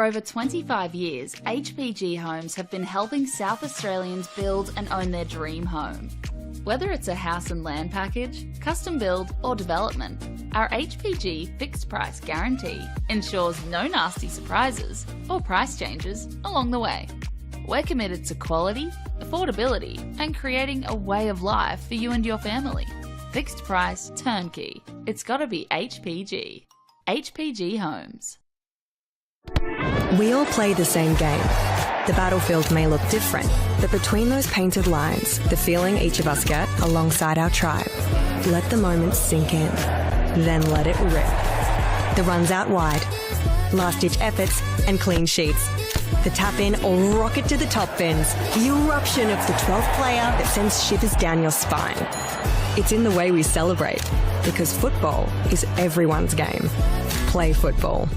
over 25 years, HPG Homes have been helping South Australians build and own their dream home. Whether it's a house and land package, custom build or development, our HPG fixed price guarantee ensures no nasty surprises or price changes along the way. We're committed to quality, affordability and creating a way of life for you and your family. Fixed price turnkey. It's gotta be HPG. HPG Homes. We all play the same game. The battlefield may look different, but between those painted lines, the feeling each of us get alongside our tribe. Let the moment sink in, then let it rip. The runs out wide, last-ditch efforts and clean sheets. The tap-in or rocket to the top bins. The eruption of the 12th player that sends shivers down your spine. It's in the way we celebrate, because football is everyone's game. Play football.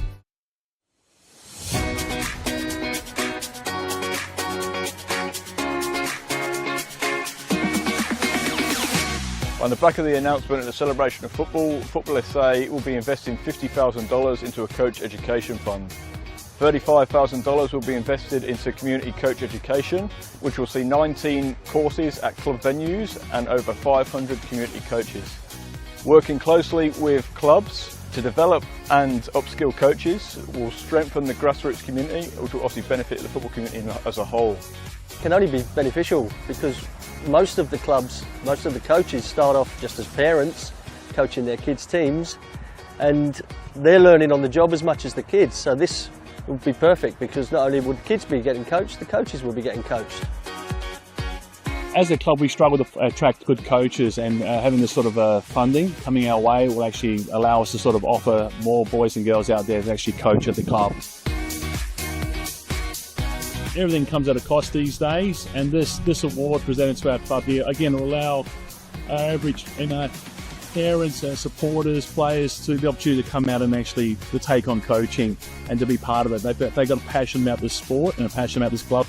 On the back of the announcement of the celebration of football, NPLSA will be investing $50,000 into a coach education fund. $35,000 will be invested into community coach education, which will see 19 courses at club venues and over 500 community coaches. Working closely with clubs to develop and upskill coaches will strengthen the grassroots community, which will obviously benefit the football community as a whole. It can only be beneficial because most of the clubs, most of the coaches start off just as parents coaching their kids' teams, and they're learning on the job as much as the kids. So this would be perfect because not only would kids be getting coached, the coaches will be getting coached. As a club, we struggle to attract good coaches, and having this sort of funding coming our way will actually allow us to sort of offer more boys and girls out there to actually coach at the club. Everything comes at a cost these days, and this award presented to our club here again will allow our average parents, supporters, players to the opportunity to come out and actually to take on coaching and to be part of it. They've got a passion about this sport and a passion about this club.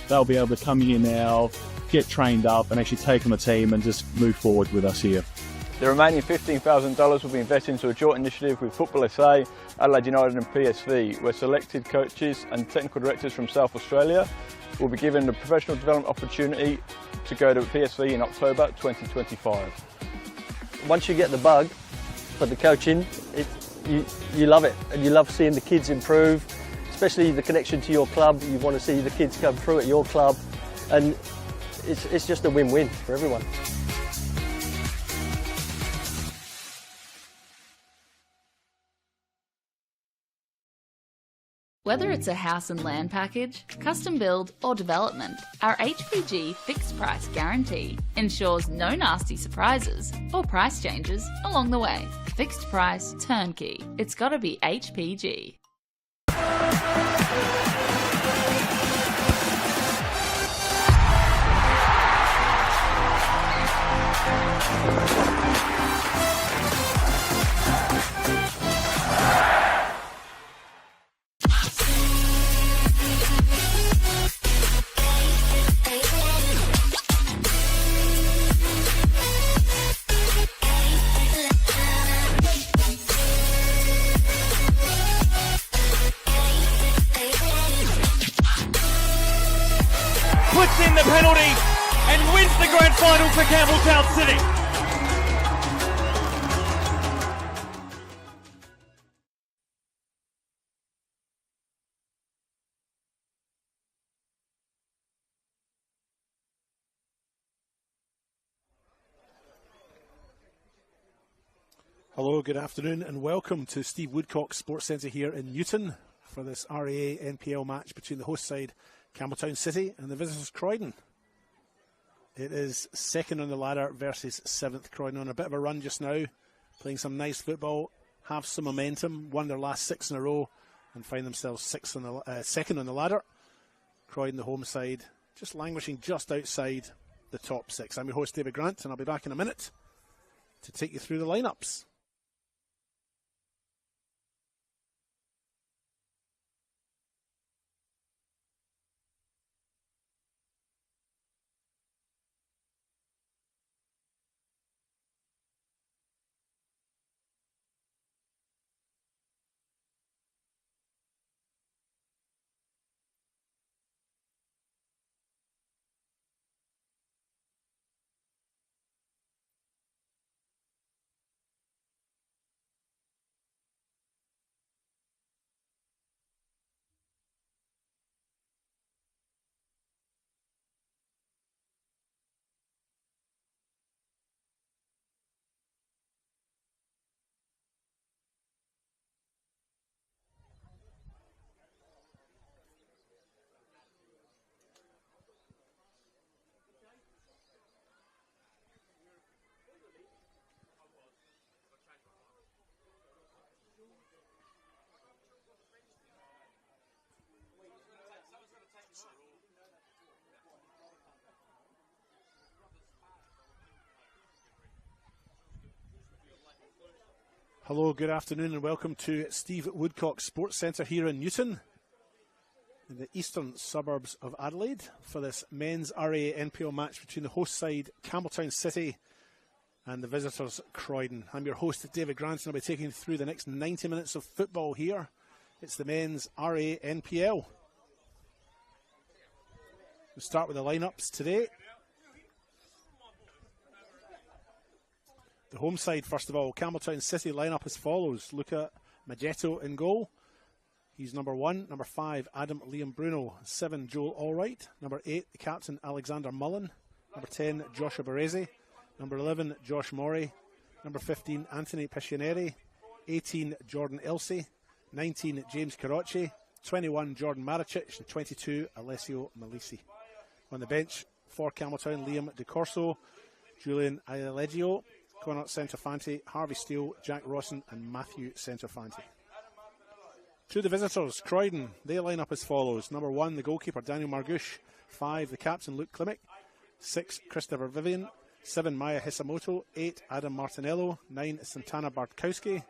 They'll be able to come here now, get trained up and actually take on a team and just move forward with us here. The remaining $15,000 will be invested into a joint initiative with NPLSA, Adelaide United and PSV, where selected coaches and technical directors from South Australia will be given the professional development opportunity to go to PSV in October 2025. Once you get the bug for the coaching, you love it, and you love seeing the kids improve, especially the connection to your club. You want to see the kids come through at your club, and it's just a win-win for everyone. Whether it's a house and land package, custom build or development, our HPG fixed price guarantee ensures no nasty surprises or price changes along the way. Fixed price turnkey. It's gotta be HPG. Puts in the penalty and wins the grand final for Campbelltown City. Hello, good afternoon and welcome to Steve Woodcock's Sports Centre here in Newton for this RAA NPL match between the host side Campbelltown City and the visitors Croydon. It is second on the ladder versus 7th Croydon, on a bit of a run just now, playing some nice football, have some momentum, won their last 6 in a row and find themselves second on the ladder. Croydon, the home side, just languishing just outside the top 6. I'm your host David Grant and I'll be back in a minute to take you through the lineups. Hello, good afternoon and welcome to Steve Woodcock Sports Centre here in Newton, in the eastern suburbs of Adelaide, for this men's RA NPL match between the host side Campbelltown City and the visitors Croydon. I'm your host David Grant and I'll be taking you through the next 90 minutes of football here. It's the men's RA NPL. We'll start with the lineups today. The home side, first of all, Campbelltown City line-up as follows. Luca Maggetto in goal. He's number 1. Number 5, Adam Liam Bruno. 7, Joel Allwright. Number 8, the captain, Alexander Mullen. Number 10, Joshua Baresi. Number 11, Josh Morey. Number 15, Anthony Piscianeri. 18, Jordan Elsey. 19, James Carocci. 21, Jordan Maricic. And 22, Alessio Malisi. On the bench for Campbelltown, Liam DeCorso, Julian Ailegio, Connor Centofanti, Harvey Steele, Jack Rawson and Matthew Centofanti. To the visitors, Croydon, they line up as follows. Number 1, the goalkeeper Daniel Margush. 5, the captain Luke Klimek. 6, Christopher Vivian. 7, Maya Hisamoto. 8, Adam Martinello. 9, Santana Bartkowski.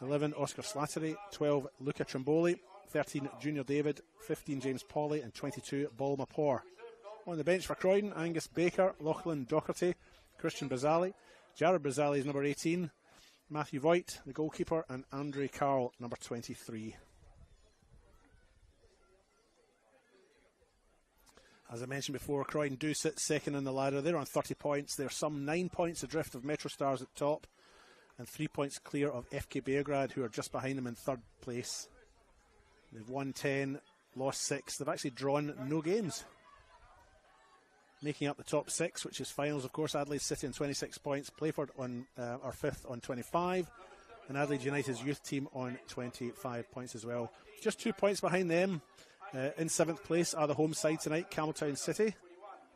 11, Oscar Slattery. 12, Luca Trimboli. 13, Junior David. 15, James Pawley. And 22, Ball Mapor. On the bench for Croydon, Angus Baker, Lachlan Docherty, Christian Brazali. Jared Brazali is number 18. Matthew Voigt, the goalkeeper, and Andre Carl, number 23. As I mentioned before, Croydon do sit second in the ladder. They're on 30 points. They're some 9 points adrift of Metro Stars at top and 3 points clear of FK Beograd, who are just behind them in third place. They've won 10, lost 6. They've actually drawn no games. Making up the top 6, which is finals, of course, Adelaide City on 26 points, Playford on are 5th on 25, and Adelaide United's youth team on 25 points as well. Just 2 points behind them. In 7th place are the home side tonight, Campbelltown City.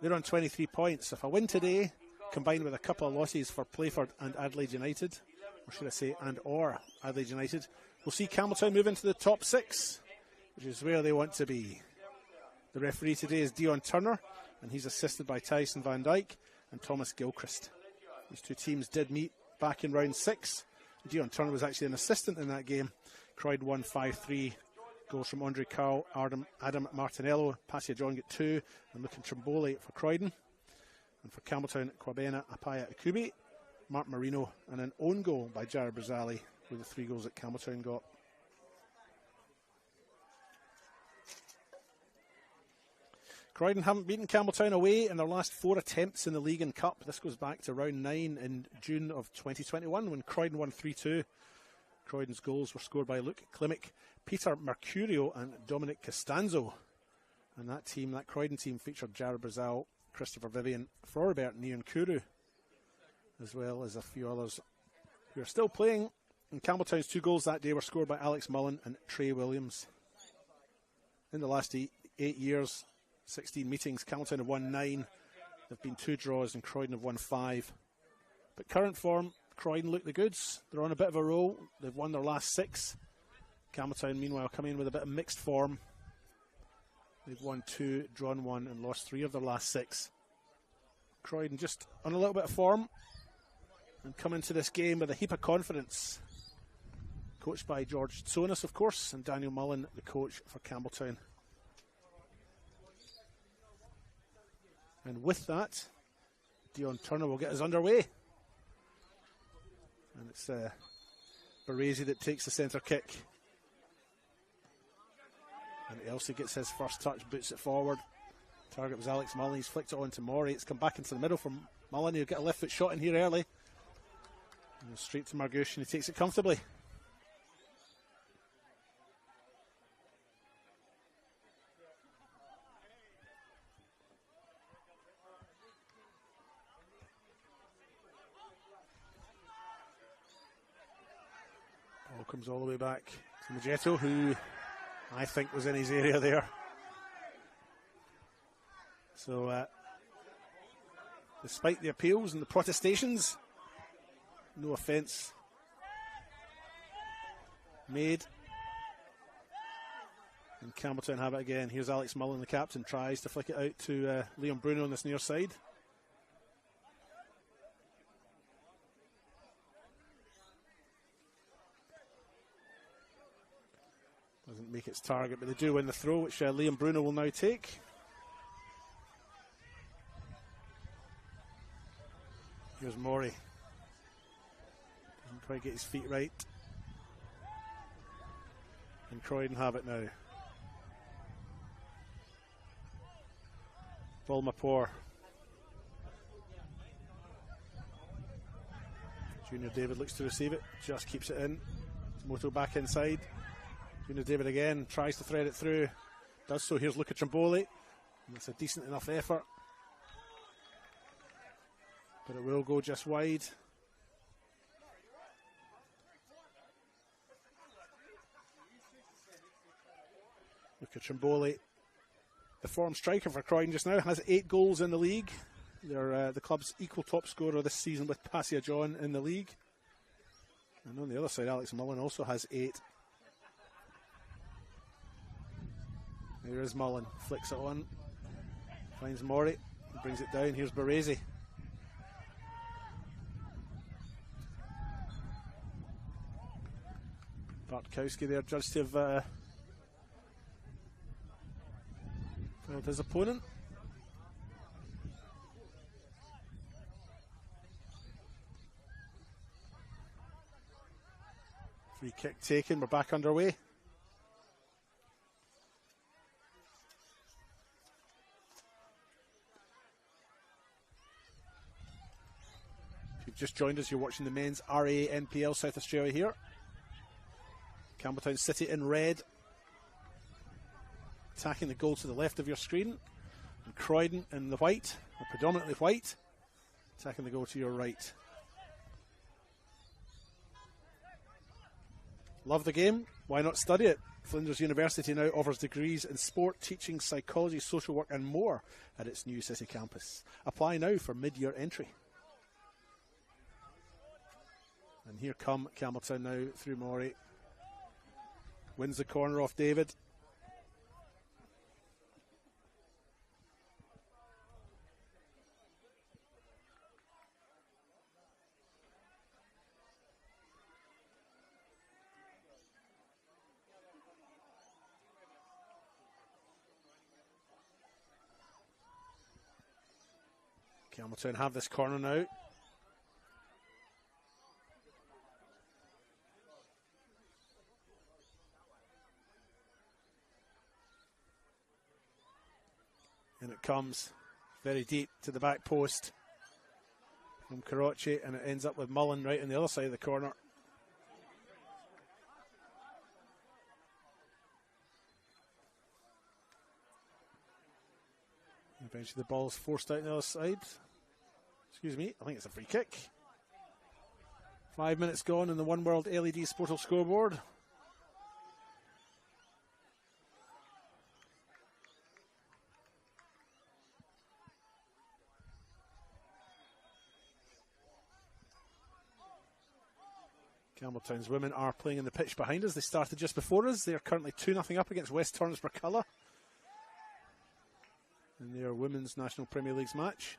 They're on 23 points. If a win today, combined with a couple of losses for Playford and Adelaide United, or should I say and/or Adelaide United, we'll see Campbelltown move into the top 6, which is where they want to be. The referee today is Dion Turner, and he's assisted by Tyson Van Dyke and Thomas Gilchrist. These two teams did meet back in round 6. Dion Turner was actually an assistant in that game. Croydon won 5-3. Goals from Andre Carl, Adam Martinello, Passia John get 2, and Lucan Trimboli for Croydon. And for Campbelltown, Kwabena Apaya Akubi, Mark Marino, and an own goal by Jared Brazali were the 3 goals that Campbelltown got. Croydon haven't beaten Campbelltown away in their last 4 attempts in the league and cup. This goes back to round 9 in June of 2021 when Croydon won 3-2. Croydon's goals were scored by Luke Klimek, Peter Mercurio and Dominic Costanzo. And that team, that Croydon team, featured Jared Brazal, Christopher Vivian, Floribert Nyankuru, as well as a few others who are still playing. And Campbelltown's 2 goals that day were scored by Alex Mullen and Trey Williams. In the last 8 years, 16 meetings, Campbelltown have won 9. There have been 2 draws and Croydon have won 5. But current form, Croydon look the goods. They're on a bit of a roll. They've won their last 6. Campbelltown, meanwhile, come in with a bit of mixed form. They've won 2, drawn 1 and lost 3 of their last 6. Croydon just on a little bit of form and come into this game with a heap of confidence. Coached by George Tsonis, of course, and Daniel Mullen, the coach for Campbelltown. And with that, Dion Turner will get us underway. And it's Baresi that takes the centre kick. And Elsey gets his first touch, boots it forward. Target was Alex Mullen. He's flicked it on to Morey. It's come back into the middle from Mullen. He'll get a left foot shot in here early. And straight to Margush, and he takes it comfortably. Ball comes all the way back to Maggetto, who I think was in his area there. So, despite the appeals and the protestations, no offence made. And Campbelltown have it again. Here's Alex Mullen, the captain, tries to flick it out to Liam Bruno on this near side. make its target, but they do win the throw, which Liam Bruno will now take. Here's Morey. Doesn't quite get his feet right. And Croydon have it now. Bulmapore. Junior David looks to receive it, just keeps it in. Moto back inside. Junior David again tries to thread it through. Does so. Here's Luca Trimboli. It's a decent enough effort, but it will go just wide. Luca Trimboli, the form striker for Croydon just now, has 8 goals in the league. They're the club's equal top scorer this season with Passia John in the league. And on the other side, Alex Mullen also has 8. There is Mullen, flicks it on, finds Morey, brings it down. Here's Baresi. Bartkowski there, judged to have fouled his opponent. Free kick taken, we're back underway. If you've just joined us, you're watching the men's RA NPL South Australia here. Campbelltown City in red, attacking the goal to the left of your screen. And Croydon in the white, or predominantly white, attacking the goal to your right. Love the game? Why not study it? Flinders University now offers degrees in sport, teaching, psychology, social work and more at its new city campus. Apply now for mid-year entry. And here come Campbelltown now through Morey. Wins the corner off David. Campbelltown have this corner now. And it comes very deep to the back post from Karachi, and it ends up with Mullen right on the other side of the corner. Eventually the ball's forced out on the other side. Excuse me, I think it's a free kick. 5 minutes gone in the One World LED Sportal scoreboard. Campbelltown's women are playing in the pitch behind us. They started just before us. They are currently 2-0 up against West Torrens-Burculla in their Women's National Premier League's match.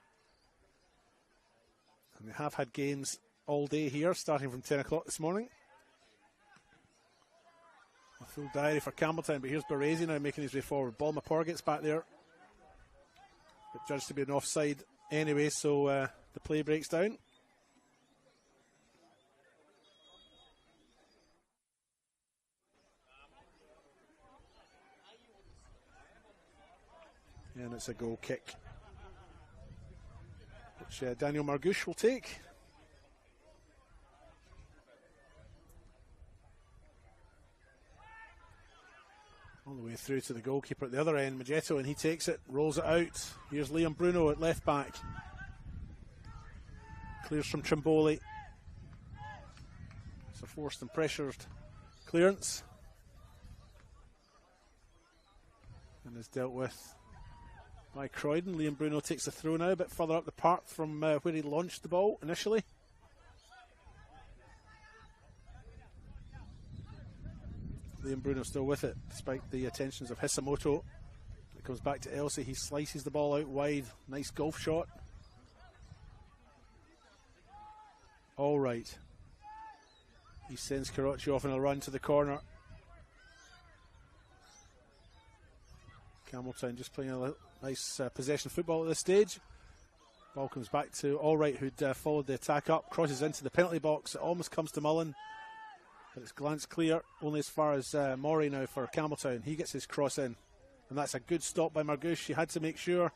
And they have had games all day here, starting from 10 o'clock this morning. A full diary for Campbelltown, but here's Baresi now making his way forward. Bulmapore gets back there, but judged to be an offside anyway, so the play breaks down. And it's a goal kick, which Daniel Margouche will take. All the way through to the goalkeeper at the other end, Magetto, and he takes it, rolls it out. Here's Liam Bruno at left back. Clears from Trimboli. It's a forced and pressured clearance. And is dealt with by Croydon. Liam Bruno takes the throw now, a bit further up the park from where he launched the ball initially. Liam Bruno still with it, despite the attentions of Hisamoto. It comes back to Elsie, he slices the ball out wide. Nice golf shot. All right. He sends Karachi off on a run to the corner. Campbelltown just playing a nice possession football at this stage. Ball comes back to Allwright, who'd followed the attack up, crosses into the penalty box. It almost comes to Mullen, but it's glanced clear, only as far as Morey now for Campbelltown. He gets his cross in, and that's a good stop by Margouche. She had to make sure,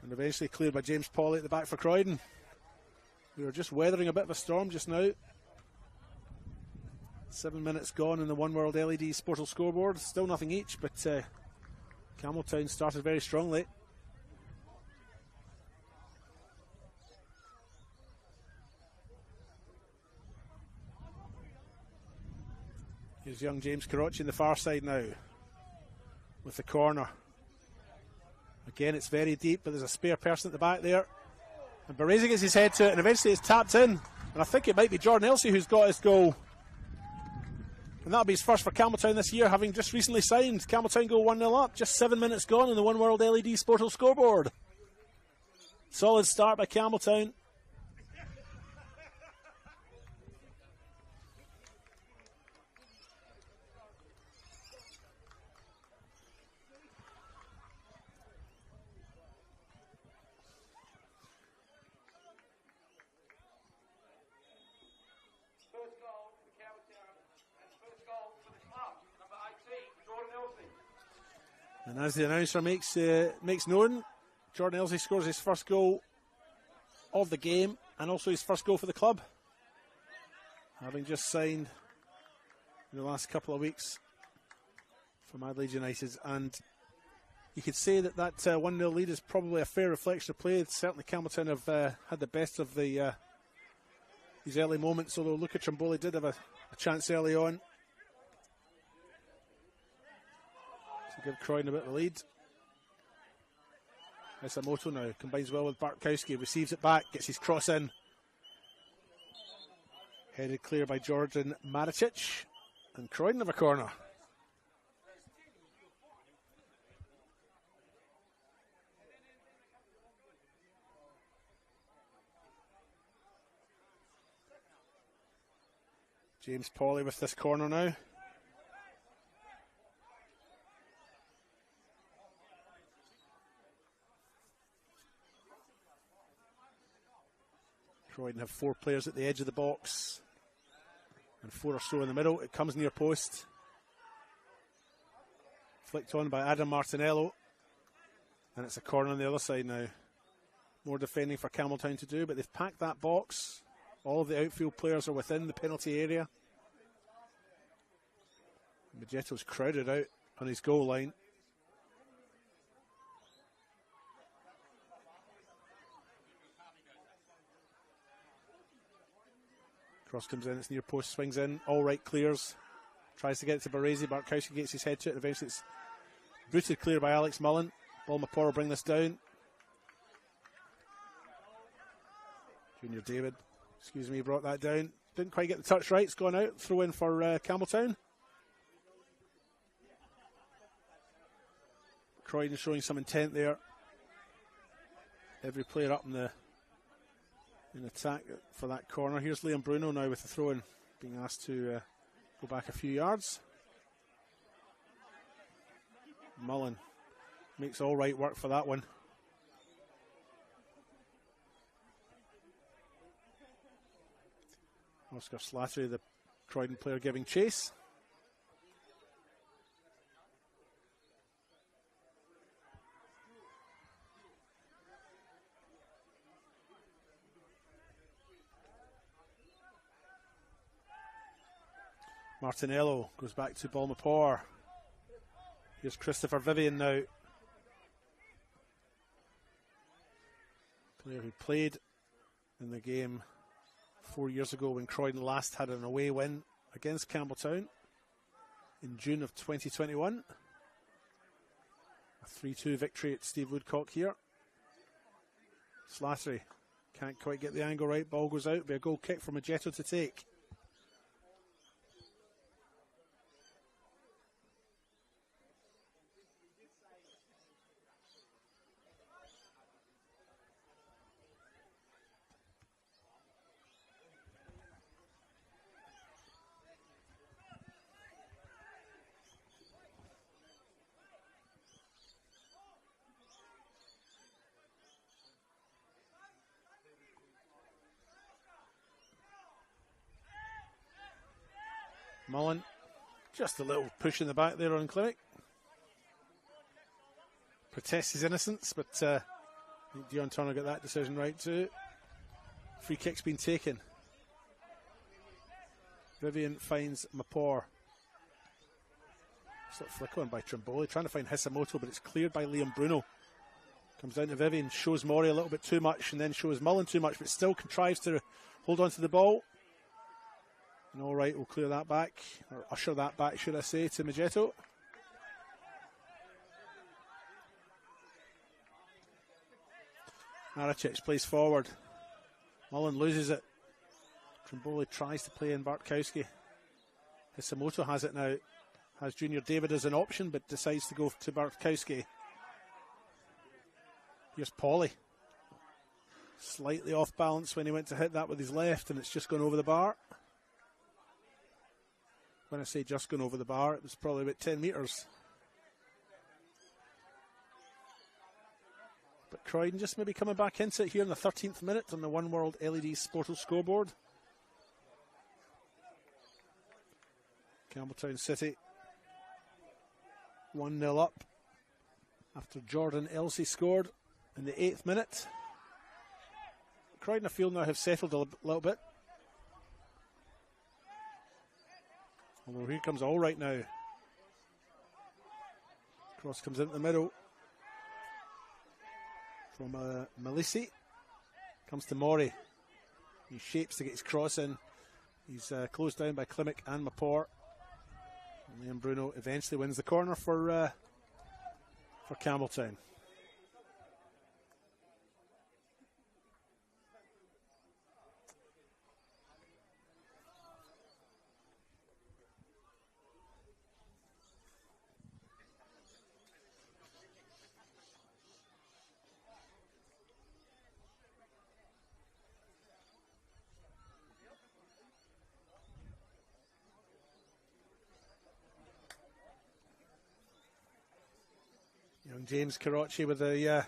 and eventually cleared by James Pawley at the back for Croydon. We were just weathering a bit of a storm just now. 7 minutes gone in the One World LED Sportal scoreboard. Still nothing each, but Campbelltown started very strongly. Here's young James Carocci in the far side now with the corner. Again, it's very deep, but there's a spare person at the back there. And Baresi gets his head to it, and eventually it's tapped in. And I think it might be Jordan Elsey who's got his goal. And that'll be his first for Campbelltown this year, having just recently signed. Campbelltown go 1-0 up, just 7 minutes gone in the One World LED Sportal scoreboard. Solid start by Campbelltown. And as the announcer makes known, Jordan Elsey scores his first goal of the game and also his first goal for the club, having just signed in the last couple of weeks for Adelaide United. And you could say that 1-0 lead is probably a fair reflection of play. Certainly Campbelltown have had the best of these early moments, although Luca Trimboli did have a chance early on to give Croydon a bit of a lead. Isamoto now combines well with Bartkowski, receives it back, gets his cross in. Headed clear by Jordan Maricic, and Croydon have a corner. James Pawley with this corner now. Croydon have 4 players at the edge of the box and 4 or so in the middle. It comes near post. Flicked on by Adam Martinello. And it's a corner on the other side now. More defending for Campbelltown to do, but they've packed that box. All of the outfield players are within the penalty area. Magetto's crowded out on his goal line. Cross comes in, it's near post, swings in, Allwright clears. Tries to get it to Baresi, Bartkowski gets his head to it, eventually it's booted clear by Alex Mullen. Balmapor will bring this down. Junior David, brought that down. Didn't quite get the touch right, it's gone out. Throw in for Campbelltown. Croydon showing some intent there. Every player up in attack for that corner. Here's Liam Bruno now with the throw in, being asked to go back a few yards. Mullen makes all right work for that one. Oscar Slattery, the Croydon player, giving chase. Martinello goes back to Balmapor. Here's Christopher Vivian now. Player who played in the game 4 years ago when Croydon last had an away win against Campbelltown in June of 2021. A 3-2 victory at Steve Woodcock here. Slattery can't quite get the angle right. Ball goes out. Be a goal kick for Magetto to take. Mullen, just a little push in the back there on Klimek. Protests his innocence, but I think Dion Turner got that decision right too. Free kick's been taken. Vivian finds Mapor. Sort of flick on by Trimboli, trying to find Hisamoto, but it's cleared by Liam Bruno. Comes down to Vivian, shows Mori a little bit too much, and then shows Mullen too much, but still contrives to hold on to the ball. And all right, we'll clear that back, or usher that back, should I say, to Magetto. Maricic plays forward. Mullen loses it. Trimboli tries to play in Bartkowski. Hisamoto has it now. Has Junior David as an option, but decides to go to Bartkowski. Here's Pauly. Slightly off balance when he went to hit that with his left, and it's just gone over the bar. When I say just gone over the bar, it was probably about 10 metres. But Croydon just maybe coming back into it here in the 13th minute on the One World LED Sportal scoreboard. Campbelltown City 1-0 up after Jordan Elsey scored in the 8th minute. Croydon, I feel, now have settled a little bit. Although here comes All Right now. Cross comes into the middle from Malisi. Comes to Mori. He shapes to get his cross in. He's closed down by Klimek and Mapor. And Liam Bruno eventually wins the corner for Campbelltown. Young James Karachi with a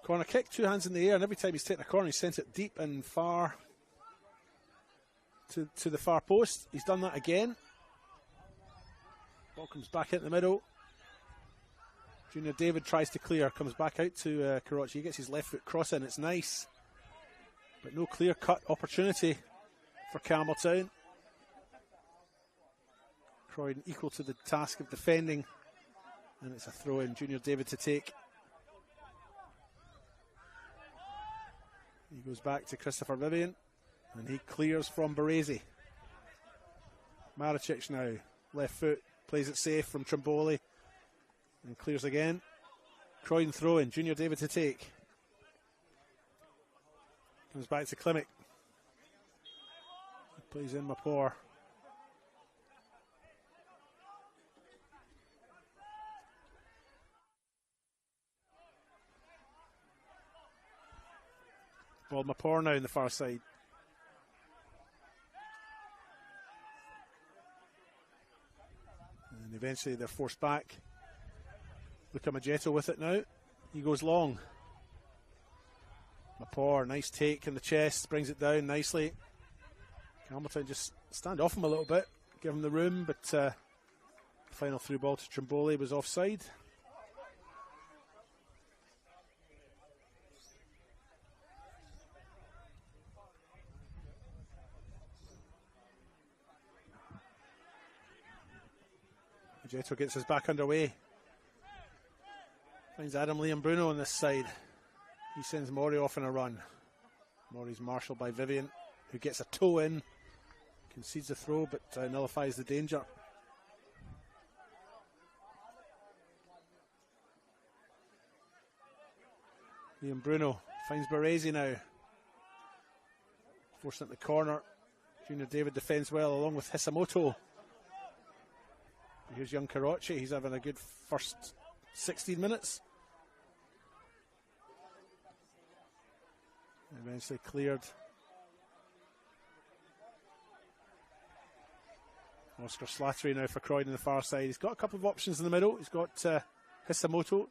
corner kick, 2 hands in the air, and every time he's taken a corner, he's sent it deep and far to the far post. He's done that again. Ball comes back into the middle. Junior David tries to clear, comes back out to Karachi. He gets his left foot cross in, it's nice. But no clear-cut opportunity for Campbelltown. Croydon equal to the task of defending. And it's a throw in, Junior David to take. He goes back to Christopher Vivian, and he clears from Baresi. Maricic now, left foot, plays it safe from Trimboli, and clears again. Croydon throw in, Junior David to take. Comes back to Klimek. Plays in Mapor. Ball Mapor now in the far side. And eventually they're forced back. Luca Magetto with it now. He goes long. Mapor, nice take in the chest, brings it down nicely. Campbelltown just stand off him a little bit, give him the room, but the final through ball to Trimboli was offside. Magetto gets us back underway. Finds Adam Liam Bruno on this side. He sends Mori off in a run. Mori's marshalled by Vivian, who gets a toe in. Concedes the throw, but nullifies the danger. Liam Bruno finds Baresi now. Forcing at the corner. Junior David defends well along with Hisamoto. Here's young Karachi. He's having a good first 16 minutes. Eventually cleared. Oscar Slattery now for Croydon on the far side. He's got a couple of options in the middle. He's got Hisamoto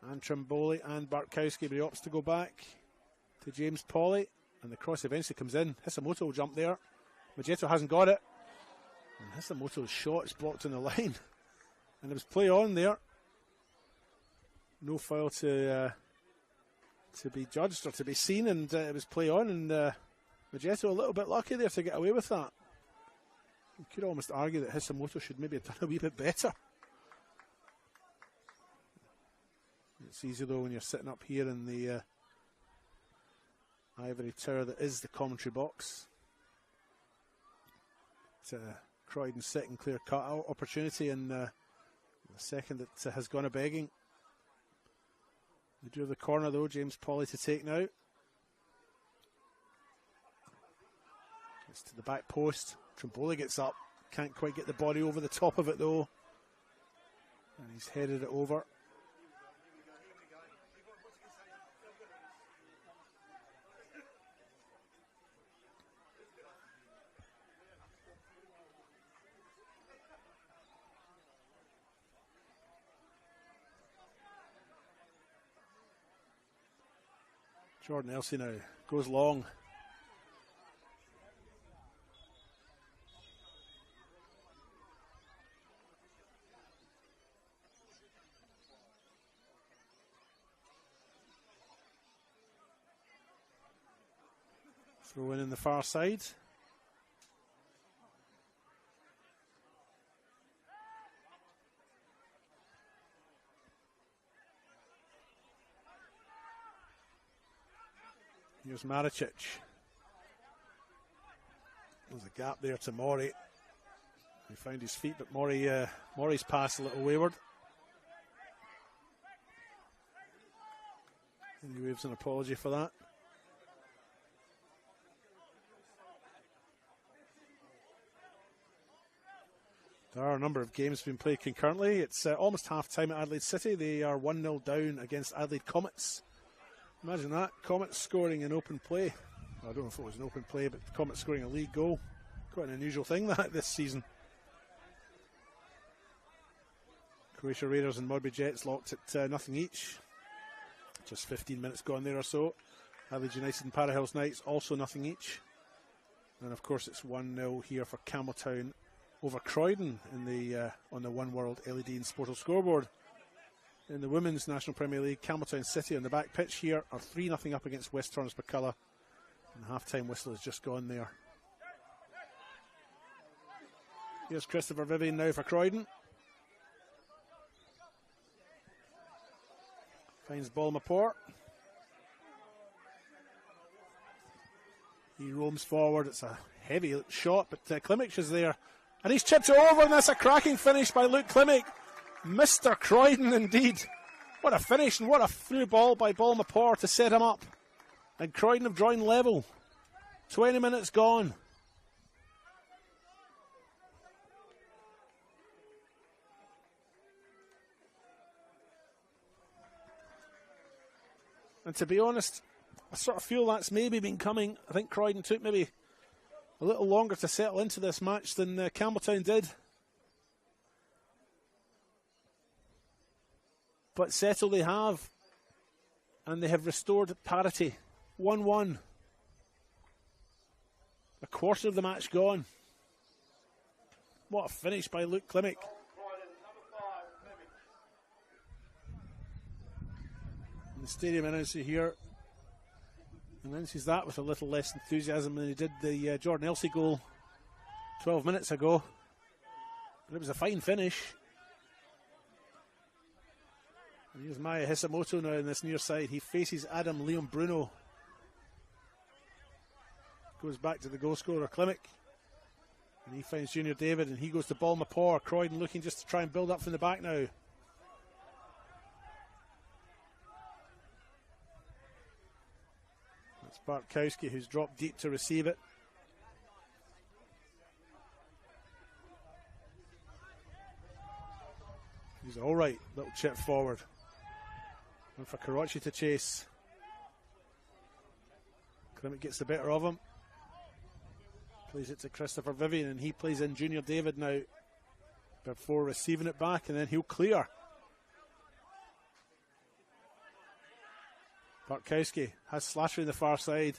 and Trimboli and Bartkowski, but he opts to go back to James Pauly, and the cross eventually comes in. Hisamoto will jump there. Magetto hasn't got it. And Hisamoto's shot is blocked on the line. And there was play on there. No foul to be judged or to be seen, and it was play on, and Magetto a little bit lucky there to get away with that. You could almost argue that Hisamoto should maybe have done a wee bit better. It's easy though when you're sitting up here in the ivory tower that is the commentary box. It's a Croydon second clear cut opportunity, and the second that has gone a begging. They do have the corner though, James Polly to take now. It's to the back post. Trimboli gets up, can't quite get the body over the top of it though. And he's headed it over. Jordan Elsey now goes long. Throw in the far side. Here's Maricic. There's a gap there to Mori. He found his feet, but Mori's pass a little wayward. And he waves an apology for that. There are a number of games being played concurrently. It's almost half-time at Adelaide City. They are 1-0 down against Adelaide Comets. Imagine that, Comets scoring an open play. I don't know if it was an open play, but Comets scoring a league goal. Quite an unusual thing that this season. Croatia Raiders and Mudbury Jets locked at nothing each. Just 15 minutes gone there or so. Adelaide United and Parahills Knights also nothing each. And of course it's 1-0 here for Campbelltown over Croydon in the on the One World LED and Sportal scoreboard. In the Women's National Premier League, Campbelltown City on the back pitch here are 3-0 up against West Torrens Bacalla. And half-time whistle has just gone there. Here's Christopher Vivian now for Croydon. Finds Balmaport. He roams forward. It's a heavy shot, but Klimek is there. And he's chipped it over, and that's a cracking finish by Luke Klimek. Mr. Croydon indeed. What a finish, and what a through ball by Balmaport to set him up. And Croydon have drawn level. 20 minutes gone. And to be honest, I sort of feel that's maybe been coming. I think Croydon took maybe a little longer to settle into this match than Campbelltown did. But settle they have. And they have restored parity. 1-1. A quarter of the match gone. What a finish by Luke Klimek. The stadium announcer here announces that with a little less enthusiasm than he did the Jordan Elsey goal 12 minutes ago. But it was a fine finish. And here's Maya Hisamoto now in this near side. He faces Adam Leon Bruno. Goes back to the goal scorer Klimek. And he finds Junior David, and he goes to Balmaport. Croydon looking just to try and build up from the back now. That's Bartkowski who's dropped deep to receive it. He's all right, little chip forward. And for Karachi to chase. Klimek gets the better of him. Plays it to Christopher Vivian, and he plays in Junior David now before receiving it back, and then he'll clear. Bartkowski has Slasher in the far side.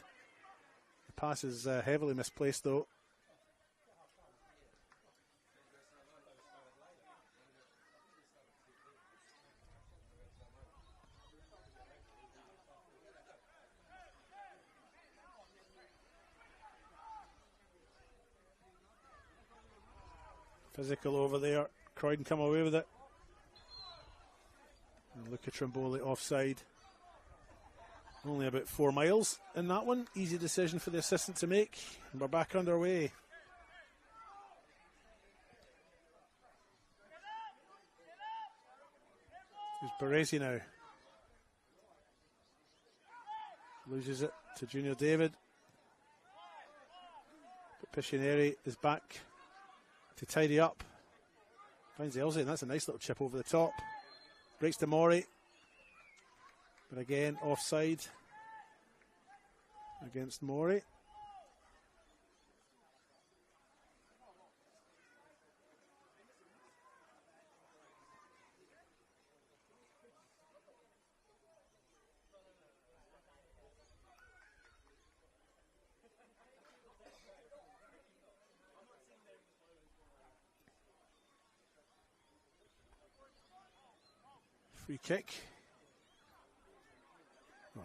The pass is heavily misplaced though. Physical over there. Croydon come away with it. And Luca Trimboli offside. Only about 4 miles in that one. Easy decision for the assistant to make. And we're back underway. Here's Baresi now. Loses it to Junior David. But Piscineri is back to tidy up. Finds Elsie, and that's a nice little chip over the top. Breaks to Mori. But again, offside against Mori. Free kick.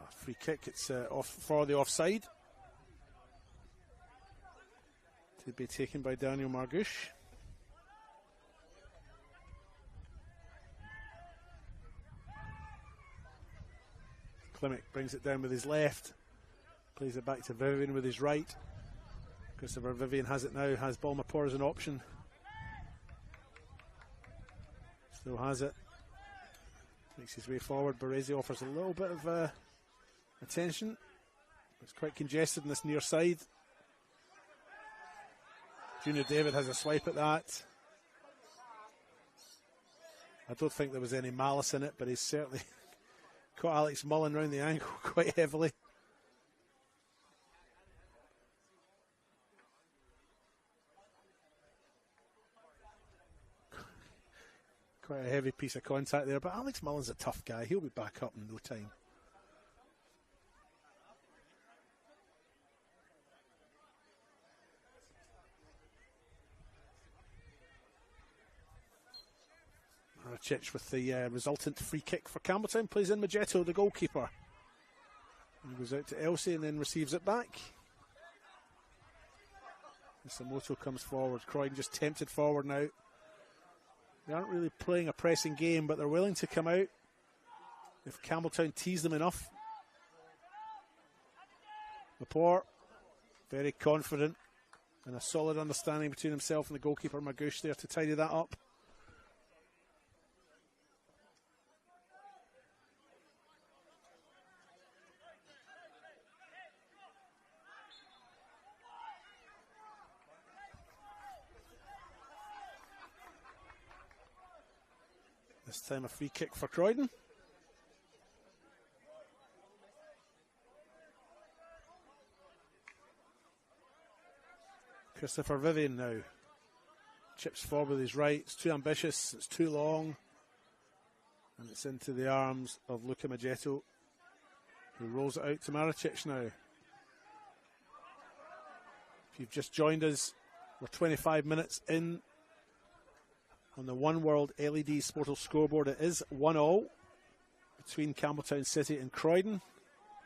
Free kick, it's off for the offside. To be taken by Daniel Margouche. Klimek brings it down with his left. Plays it back to Vivian with his right. Christopher Vivian has it now, has Balmapor as an option. Still has it. Makes his way forward. Baresi offers a little bit of attention. It's quite congested in this near side. Junior David has a swipe at that. I don't think there was any malice in it, but he's certainly caught Alex Mullen round the ankle quite heavily. Quite a heavy piece of contact there, but Alex Mullen's a tough guy. He'll be back up in no time. Maricic with the resultant free kick for Campbelltown. Plays in Magetto, the goalkeeper. And he goes out to Elsie and then receives it back. Samoto comes forward. Croydon just tempted forward now. They aren't really playing a pressing game, but they're willing to come out if Campbelltown tease them enough. Laporte, very confident, and a solid understanding between himself and the goalkeeper Margouche there to tidy that up. This time a free kick for Croydon. Christopher Vivian now. Chips forward with his right. It's too ambitious. It's too long. And it's into the arms of Luca Magetto, who rolls it out to Maricic now. If you've just joined us, we're 25 minutes in. On the One World LED Sportal scoreboard, it is 1-0 between Campbelltown City and Croydon.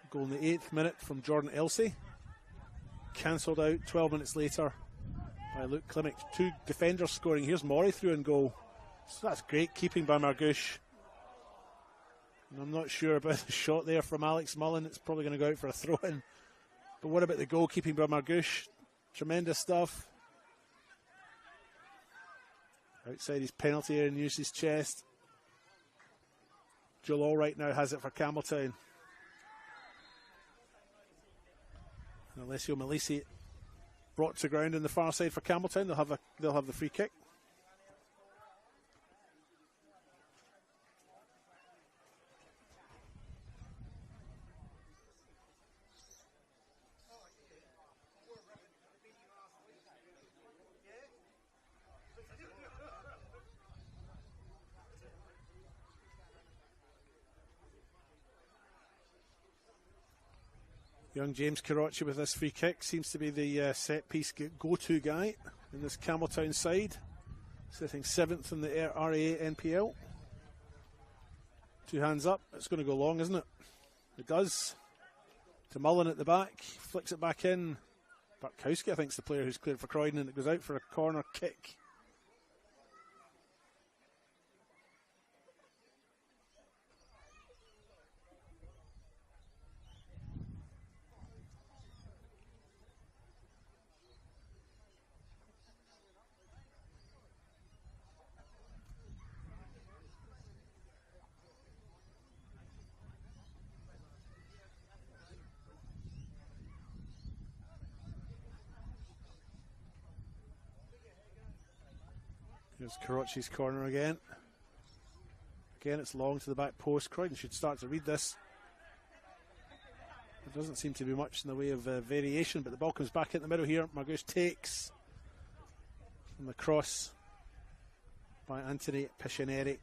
Goal in the 8th minute from Jordan Elsey. Cancelled out 12 minutes later by Luke Klimek. 2 defenders scoring. Here's Mori through and goal. So that's great keeping by Margouche. And I'm not sure about the shot there from Alex Mullen. It's probably going to go out for a throw-in. But what about the goalkeeping by Margouche? Tremendous stuff. Outside his penalty area and used his chest. Joel Allwright now has it for Campbelltown. And Alessio Malisi brought to ground in the far side for Campbelltown. They'll have the free kick. Young James Karachi with this free kick seems to be the set-piece go-to guy in this Campbelltown side, sitting 7th in the RAA NPL. 2 hands up. It's going to go long, isn't it? It does. To Mullen at the back, flicks it back in. Bartkowski, I think, is the player who's cleared for Croydon, and it goes out for a corner kick. Here's Karachi's corner again. Again, it's long to the back post. Croydon should start to read this. There doesn't seem to be much in the way of variation, but the ball comes back in the middle here. Margouche takes from the cross by Anthony Piccineri.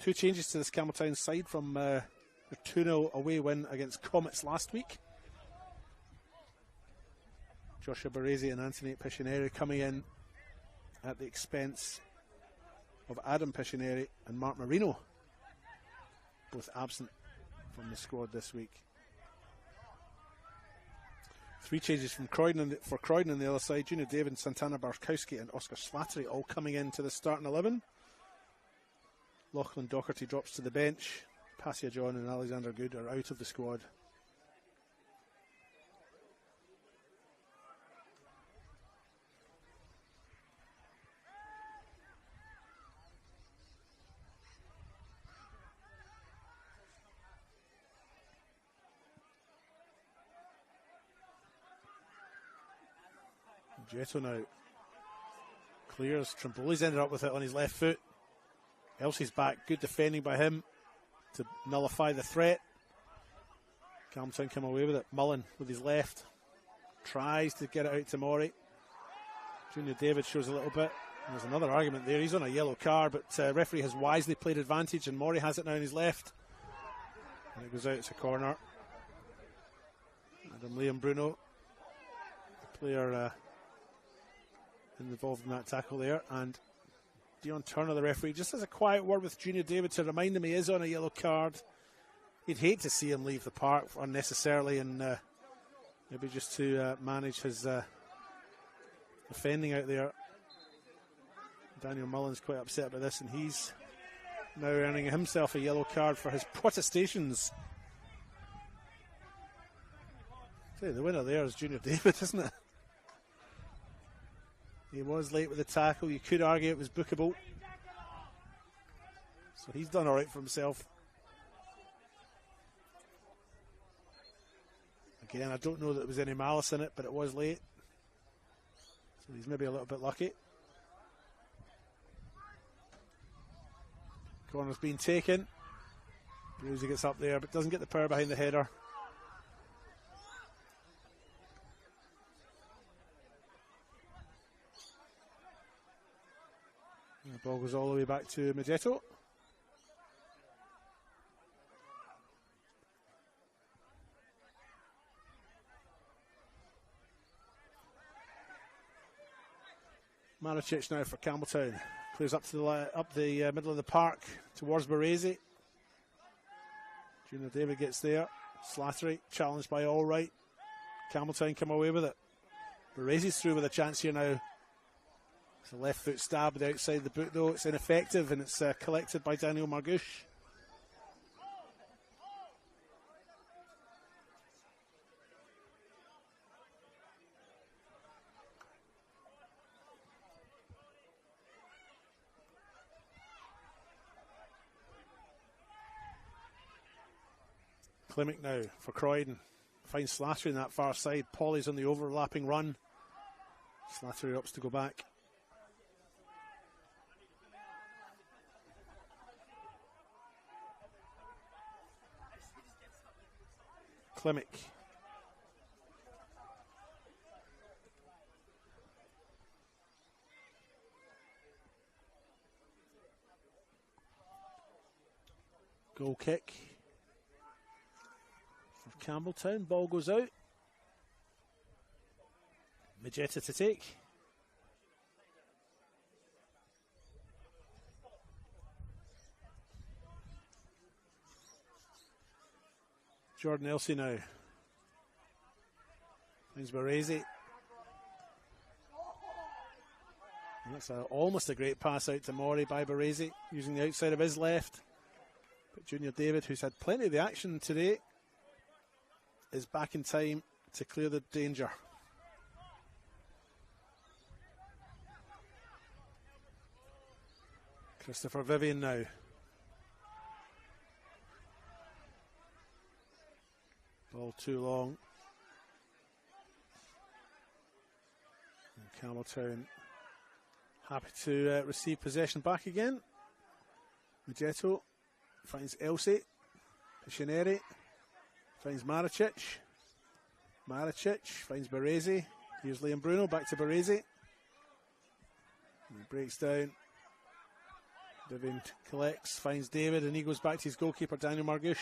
2 changes to this Campbelltown side from a 2-0 away win against Comets last week. Joshua Baresi and Anthony Piccineri coming in at the expense of Adam Piccineri and Mark Marino, both absent from the squad this week. 3 changes from Croydon for Croydon on the other side. Junior David, Santana Barkowski and Oscar Slattery all coming into the starting 11. Lachlan Docherty drops to the bench. Passia John and Alexander Good are out of the squad. Jetto now clears. Trimboli's ended up with it on his left foot. Elsie's back. Good defending by him to nullify the threat. Campbelltown come away with it. Mullen with his left tries to get it out to Morey. Junior David shows a little bit. And there's another argument there. He's on a yellow card, but referee has wisely played advantage, and Morey has it now on his left. And it goes out to corner. Adam Liam Bruno, the player involved in that tackle there, and Dion Turner, the referee, just has a quiet word with Junior David to remind him he is on a yellow card. He'd hate to see him leave the park unnecessarily, and maybe just to manage his defending out there. Daniel Mullen's quite upset about this, and he's now earning himself a yellow card for his protestations. The winner there is Junior David, isn't it? He was late with the tackle. You could argue it was bookable. So he's done all right for himself. Again, I don't know that there was any malice in it, but it was late. So he's maybe a little bit lucky. Corner's been taken. Bruzy gets up there, but doesn't get the power behind the header. And the ball goes all the way back to Magetto. Maricic now for Campbelltown. Clears up to the middle of the park towards Baresi. Junior David gets there. Slattery challenged by Allwright. Campbelltown come away with it. Baresi's through with a chance here now. It's a left foot stab with the outside the boot though. It's ineffective, and it's collected by Daniel Margouche. Klimek now for Croydon. Finds Slattery in that far side. Pauly's on the overlapping run. Slattery opts to go back. Klimek. Goal kick for Campbelltown. Ball goes out. Magetta to take. Jordan Elsey now. Finds Baresi. And that's almost a great pass out to Morey by Baresi, using the outside of his left. But Junior David, who's had plenty of the action today, is back in time to clear the danger. Christopher Vivian now. Ball too long. And Campbelltown Happy to receive possession back again. Magetto finds Elsie. Piccineri finds Maricic. Maricic finds Baresi. Here's Liam Bruno, back to Baresi. He breaks down. Vivian collects, finds David, and he goes back to his goalkeeper, Daniel Margouche.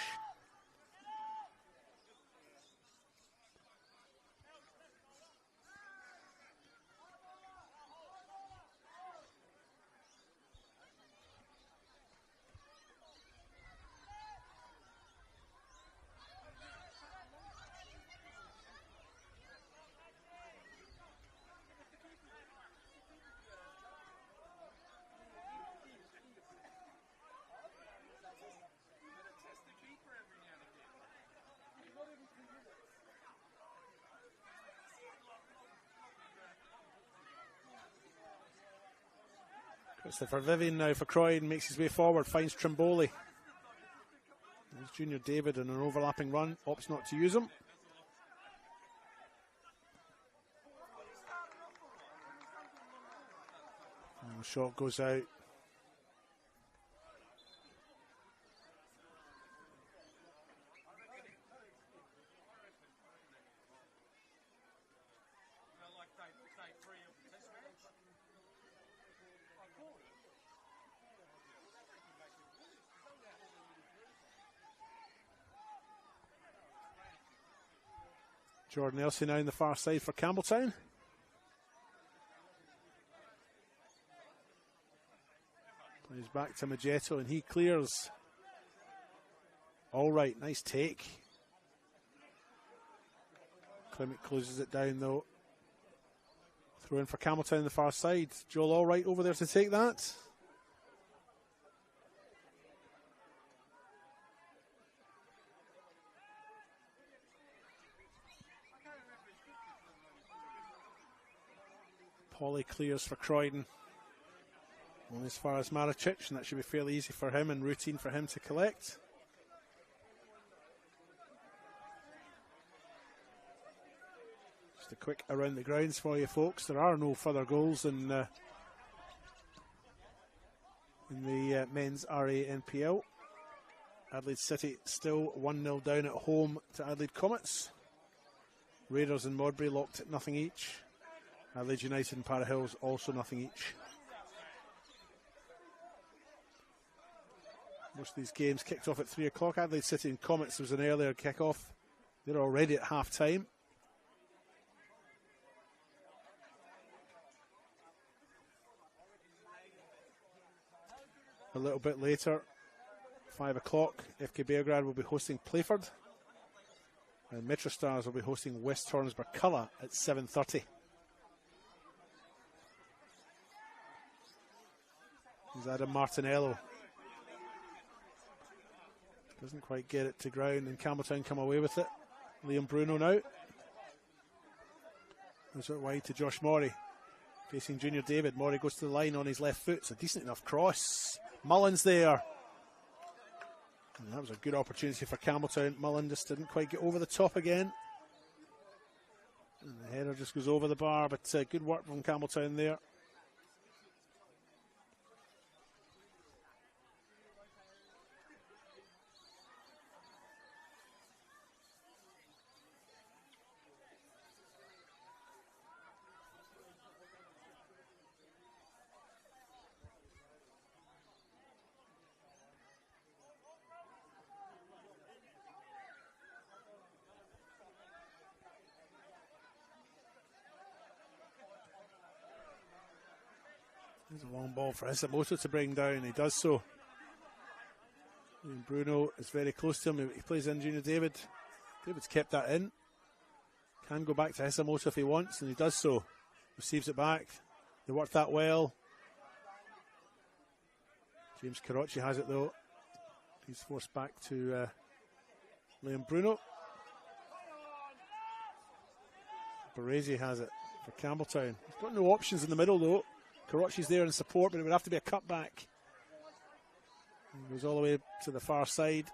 Christopher Vivian now for Croydon, makes his way forward, finds Trimboli. There's Junior David in an overlapping run, opts not to use him. And the shot goes out. Jordan Elsie now in the far side for Campbelltown. Plays back to Magetto and he clears. All right, nice take. Clement closes it down though. Throw in for Campbelltown on the far side. Joel Allwright over there to take that. Polly clears for Croydon. Only as far as Maricic, and that should be fairly easy for him and routine for him to collect. Just a quick around the grounds for you folks. There are no further goals in the men's RA NPL. Adelaide City still 1-0 down at home to Adelaide Comets. Raiders and Modbury locked at nothing each. Adelaide United and Para Hills also nothing each. Most of these games kicked off at 3 o'clock. Adelaide City and Comets was an earlier kick-off. They're already at half-time. A little bit later, 5 o'clock, FK Beograd will be hosting Playford. And Metro Stars will be hosting West Torrensburg Colour at 7:30. Here's Adam Martinello. Doesn't quite get it to ground, and Campbelltown come away with it. Liam Bruno now. Goes out wide to Josh Morey. Facing Junior David. Morey goes to the line on his left foot. It's a decent enough cross. Mullen's there. And that was a good opportunity for Campbelltown. Mullen just didn't quite get over the top again. And the header just goes over the bar, but good work from Campbelltown there. There's a long ball for Isamoto to bring down. He does so. And Bruno is very close to him. He plays in Junior David. David's kept that in. Can go back to Isamoto if he wants, and he does so. Receives it back. They worked that well. James Carocci has it though. He's forced back to Liam Bruno. Baresi has it for Campbelltown. He's got no options in the middle though. Carocci's there in support, but it would have to be a cutback. He goes all the way to the far side.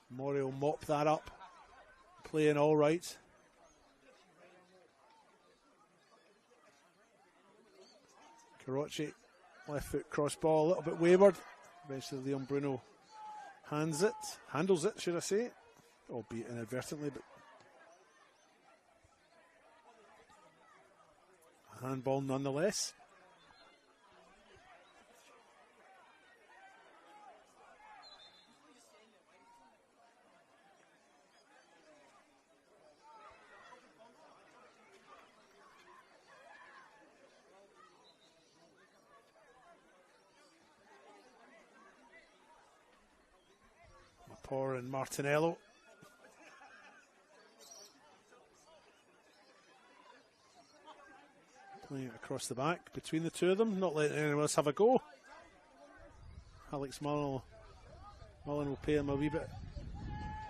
Morey will mop that up. Playing all right. Karachi, left foot cross ball, a little bit wayward. Eventually Leon Bruno handles it, should I say, albeit inadvertently, but a handball nonetheless. Lapore and Martinello. Playing it across the back between the two of them, not letting anyone else have a go. Alex Mullen will pay him a wee bit,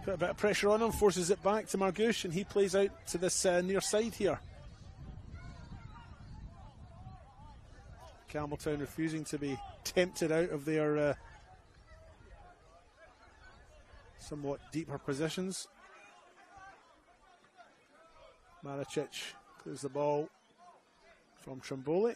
put a bit of pressure on him, forces it back to Margouche, and he plays out to this near side here. Campbelltown refusing to be tempted out of their somewhat deeper positions. Maricic clears the ball from Trimboli.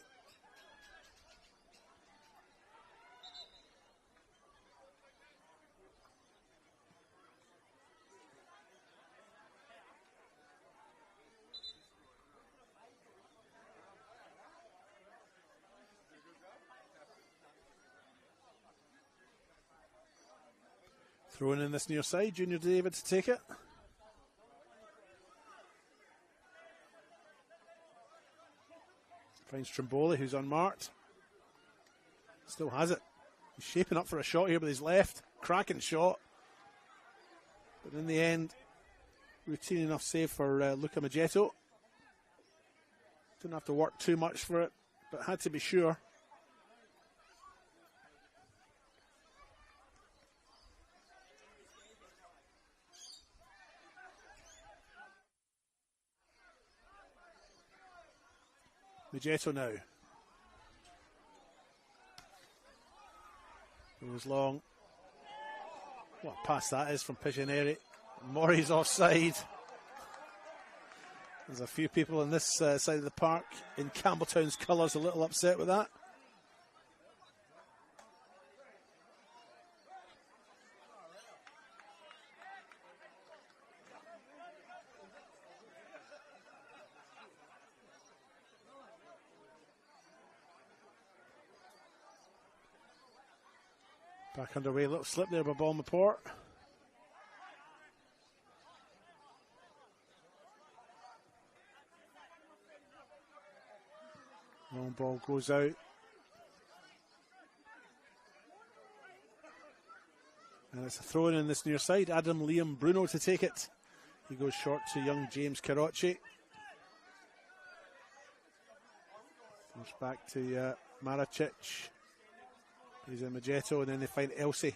Throwing in this near side, Junior David to take it. Finds Trimboli, who's unmarked. Still has it. He's shaping up for a shot here with his left. Cracking shot. But in the end, routine enough save for Luca Maggetto. Didn't have to work too much for it, but had to be sure. Maggetto now. Goes long. What a pass that is from Pijaneri. Murray's offside. There's a few people on this side of the park in Campbelltown's colours a little upset with that. Back underway, a little slip there by Balmaport. Long ball goes out. And it's a throw in this near side. Liam Bruno to take it. He goes short to young James Karachi. Goes back to Maricic. He's in Maggetto, and then they find Elsey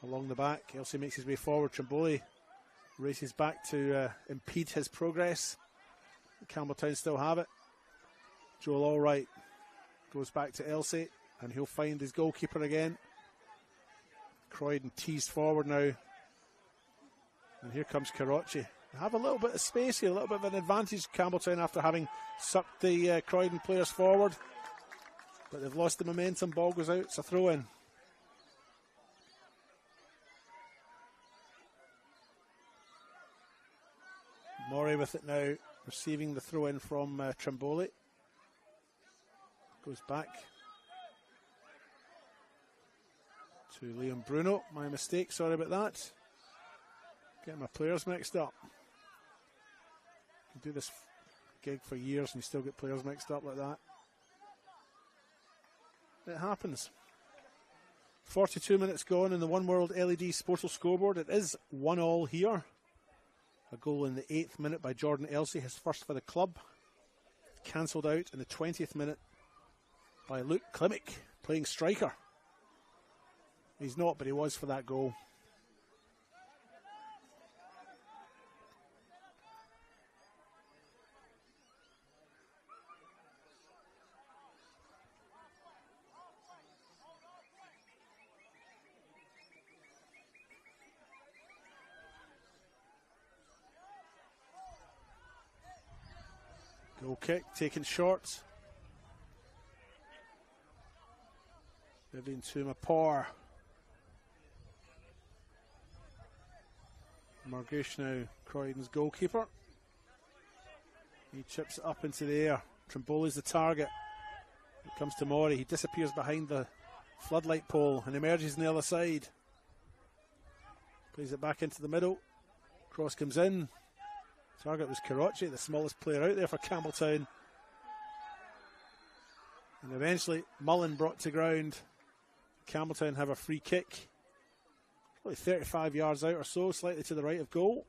along the back. Elsey makes his way forward. Trimboli races back to impede his progress. Campbelltown still have it. Joel Allwright goes back to Elsey, and he'll find his goalkeeper again. Croydon teased forward now. And here comes Karachi. They have a little bit of space here, a little bit of an advantage, Campbelltown, after having sucked the Croydon players forward. But they've lost the momentum. Ball goes out. It's a throw in. Murray with it now, receiving the throw in from Trimboli. Goes back to Liam Bruno. My mistake, sorry about that. Getting my players mixed up. I do this gig for years and you still get players mixed up like that. It happens. 42 minutes gone in the One World LED Sportal scoreboard. It is 1-1 here. A goal in the 8th minute by Jordan Elsey, his first for the club. Cancelled out in the 20th minute by Luke Klimek, playing striker. He's not, but he was for that goal. Goal kick taken short. Vivian Tumapor. Margouche now, Croydon's goalkeeper. He chips it up into the air. Trimboli's the target. It comes to Mori. He disappears behind the floodlight pole and emerges on the other side. Plays it back into the middle. Cross comes in. Target was Karachi, the smallest player out there for Campbelltown. And eventually Mullen brought to ground. Campbelltown have a free kick. Probably 35 yards out or so, slightly to the right of goal.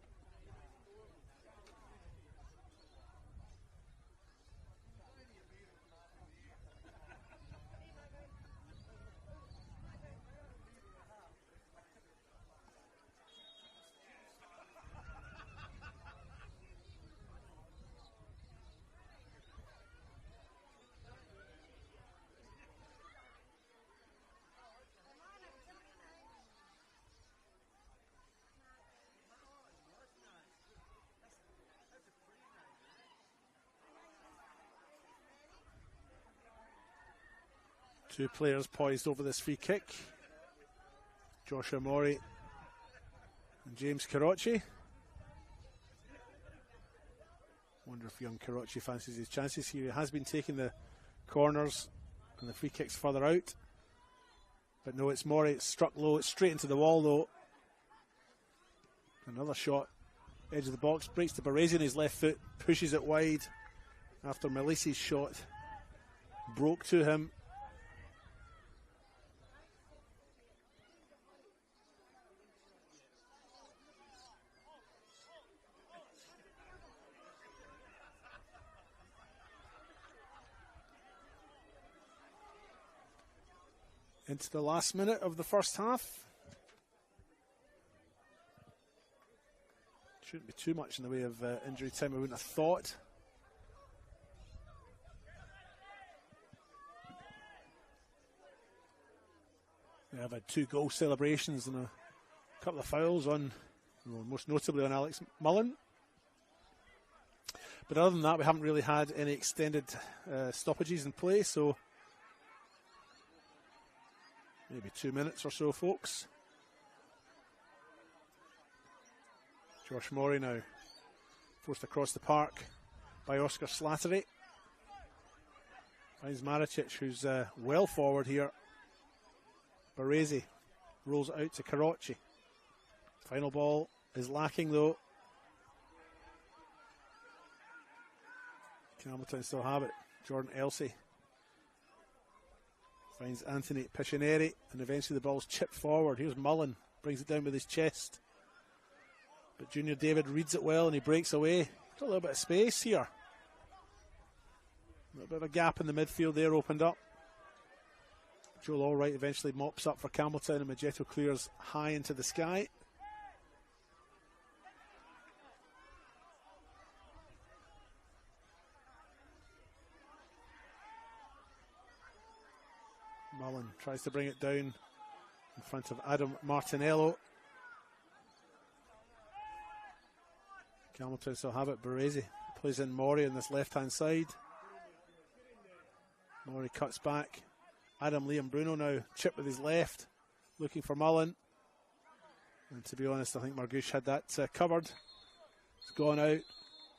Two players poised over this free kick. Joshua Mori and James Karachi. Wonder if young Karachi fancies his chances here. He has been taking the corners and the free kicks further out. But no, it's Mori. It's struck low. It's straight into the wall though. Another shot. Edge of the box. Breaks to Baresi on his left foot. Pushes it wide after Melisse's shot broke to him. Into the last minute of the first half. Shouldn't be too much in the way of injury time, I wouldn't have thought. We have had 2 goal celebrations and a couple of fouls on, well, most notably on Alex Mullen. But other than that, we haven't really had any extended stoppages in play, so maybe 2 minutes or so, folks. Josh Mori now forced across the park by Oscar Slattery. Finds Maricic, who's well forward here. Baresi rolls it out to Karachi. Final ball is lacking though. Campbelltown still have it. Jordan Elsey finds Anthony Piccineri, and eventually the ball's chipped forward. Here's Mullen, brings it down with his chest. But Junior David reads it well and he breaks away. Got a little bit of space here. A little bit of a gap in the midfield there opened up. Joel Allwright eventually mops up for Campbelltown and Magetto clears high into the sky. Mullen tries to bring it down in front of Adam Martinello. Campbelltown still have it. Baresi plays in Mori on this left-hand side. Mori cuts back. Adam Liam Bruno now chip with his left, looking for Mullen. And to be honest, I think Margouche had that covered. It's gone out.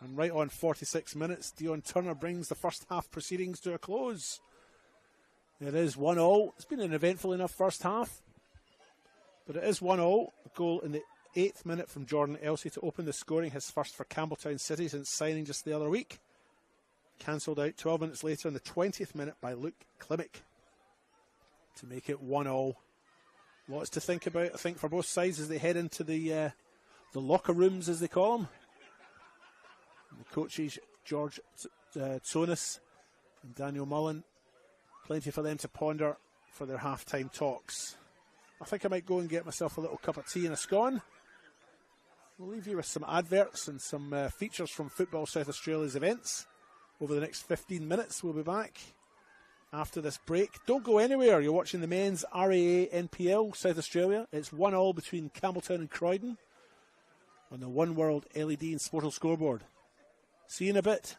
And right on 46 minutes, Dion Turner brings the first half proceedings to a close. It is 1-0. It's been an eventful enough first half, but it is 1-0. A goal in the 8th minute from Jordan Elsey to open the scoring, his first for Campbelltown City since signing just the other week. Cancelled out 12 minutes later in the 20th minute by Luke Klimek to make it 1-0. Lots to think about, I think, for both sides as they head into the locker rooms, as they call them. And the coaches, George Tsonis and Daniel Mullen. Plenty for them to ponder for their half-time talks. I think I might go and get myself a little cup of tea and a scone. We'll leave you with some adverts and some features from Football South Australia's events. Over the next 15 minutes, we'll be back after this break. Don't go anywhere. You're watching the men's RAA NPL South Australia. It's 1-1 between Campbelltown and Croydon on the One World LED and Sportal scoreboard. See you in a bit.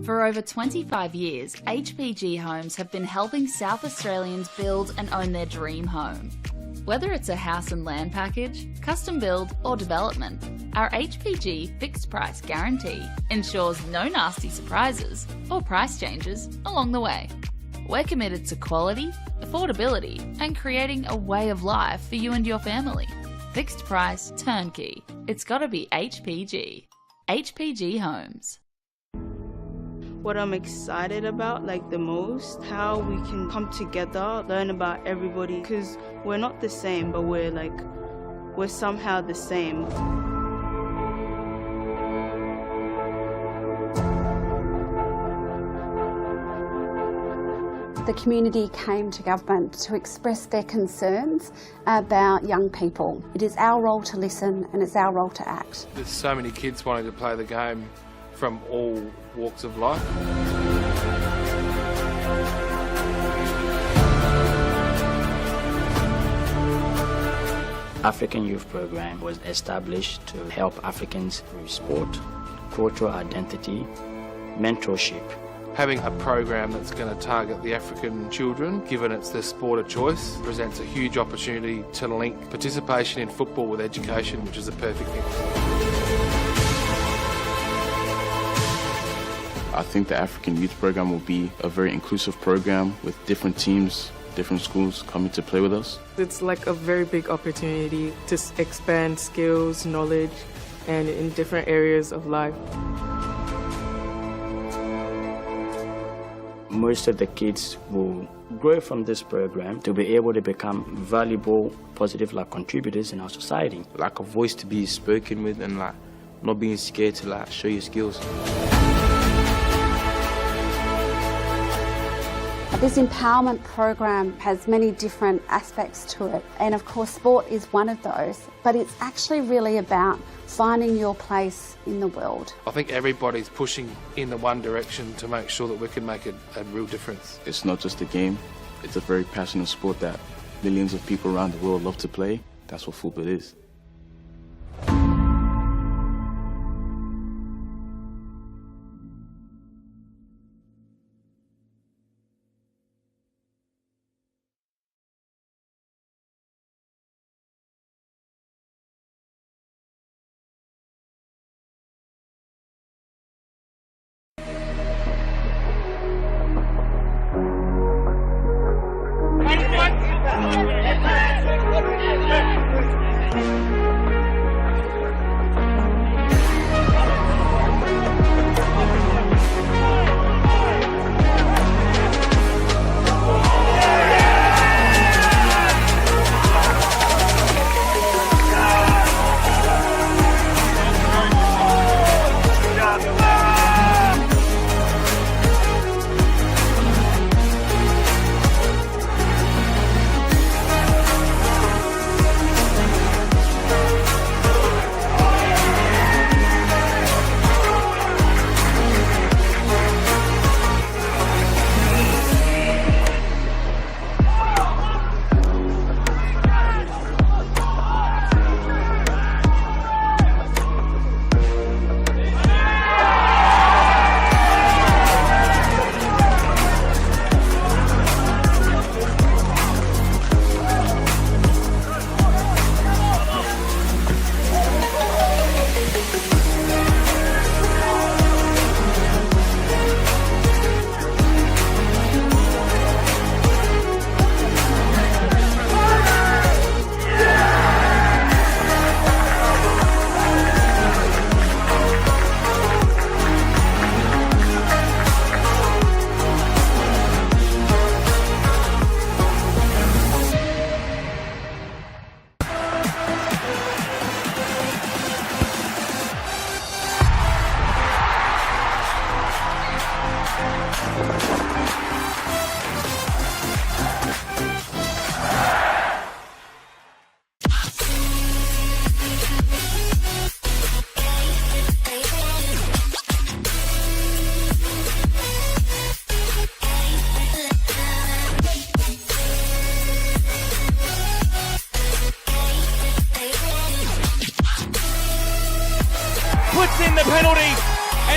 For over 25 years, HPG Homes have been helping South Australians build and own their dream home. Whether it's a house and land package, custom build or development, our HPG fixed price guarantee ensures no nasty surprises or price changes along the way. We're committed to quality, affordability and creating a way of life for you and your family. Fixed price, turnkey. It's gotta be HPG. HPG Homes. What I'm excited about, like the most, how we can come together, learn about everybody, because we're not the same, but we're somehow the same. The community came to government to express their concerns about young people. It is our role to listen and it's our role to act. There's so many kids wanting to play the game from all walks of life. African Youth Program was established to help Africans through sport, cultural identity, mentorship. Having a program that's going to target the African children, given it's their sport of choice, presents a huge opportunity to link participation in football with education, which is a perfect thing. I think the African Youth Program will be a very inclusive program with different teams, different schools coming to play with us. It's like a very big opportunity to expand skills, knowledge, and in different areas of life. Most of the kids will grow from this program to be able to become valuable, positive contributors in our society. Like a voice to be spoken with and not being scared to show your skills. This empowerment program has many different aspects to it, and of course sport is one of those, but it's actually really about finding your place in the world. I think everybody's pushing in the one direction to make sure that we can make a real difference. It's not just a game, it's a very passionate sport that millions of people around the world love to play. That's what football is.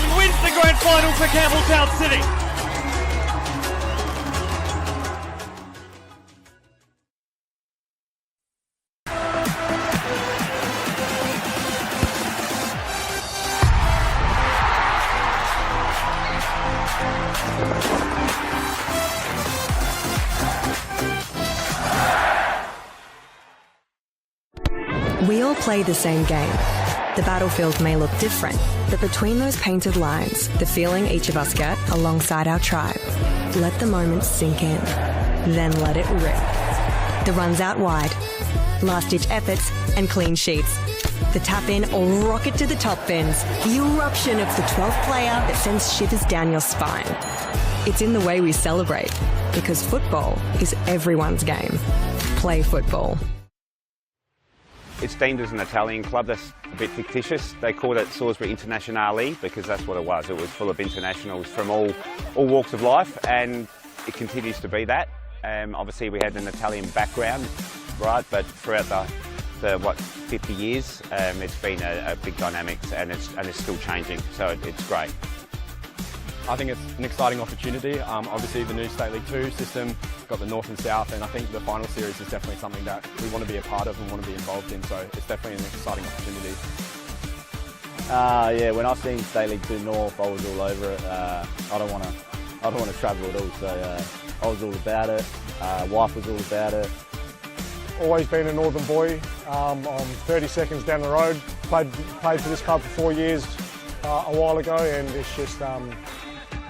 and wins the grand final for Campbelltown City. We all play the same game. The battlefield may look different, but between those painted lines, the feeling each of us get alongside our tribe. Let the moment sink in, then let it rip. The runs out wide, last-ditch efforts and clean sheets. The tap-in or rocket to the top bins. The eruption of the 12th player that sends shivers down your spine. It's in the way we celebrate, because football is everyone's game. Play football. It's deemed as an Italian club. That's a bit fictitious. They called it Salisbury Internationale because that's what it was. It was full of internationals from all walks of life, and it continues to be that. Obviously we had an Italian background, right, but throughout the 50 years, it's been a big dynamics, and it's still changing, so it's great. I think it's an exciting opportunity. Obviously the new State League 2 system, got the North and South, and I think the final series is definitely something that we want to be a part of and want to be involved in, so it's definitely an exciting opportunity. Yeah, when I seen State League 2 North, I was all over it. I don't want to travel at all, so I was all about it. Wife was all about it. Always been a northern boy. I'm 30 seconds down the road. Played for this club for 4 years a while ago, and it's just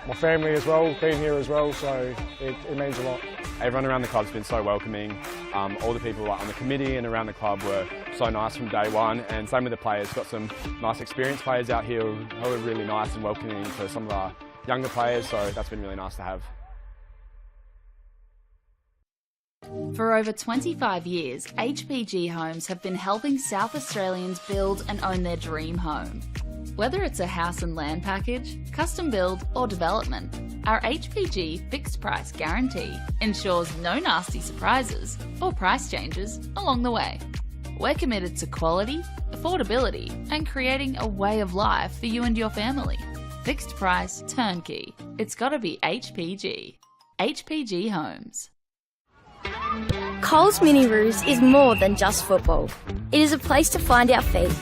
my family as well, been here as well, so it means a lot. Everyone around the club's been so welcoming. All the people on the committee and around the club were so nice from day one, and same with the players. Got some nice experienced players out here who are really nice and welcoming to some of our younger players, so that's been really nice to have. For over 25 years, HPG Homes have been helping South Australians build and own their dream home. Whether it's a house and land package, custom build or development, our HPG fixed price guarantee ensures no nasty surprises or price changes along the way. We're committed to quality, affordability and creating a way of life for you and your family. Fixed price turnkey. It's gotta be HPG. HPG Homes. Coles Mini Roos is more than just football. It is a place to find our feet,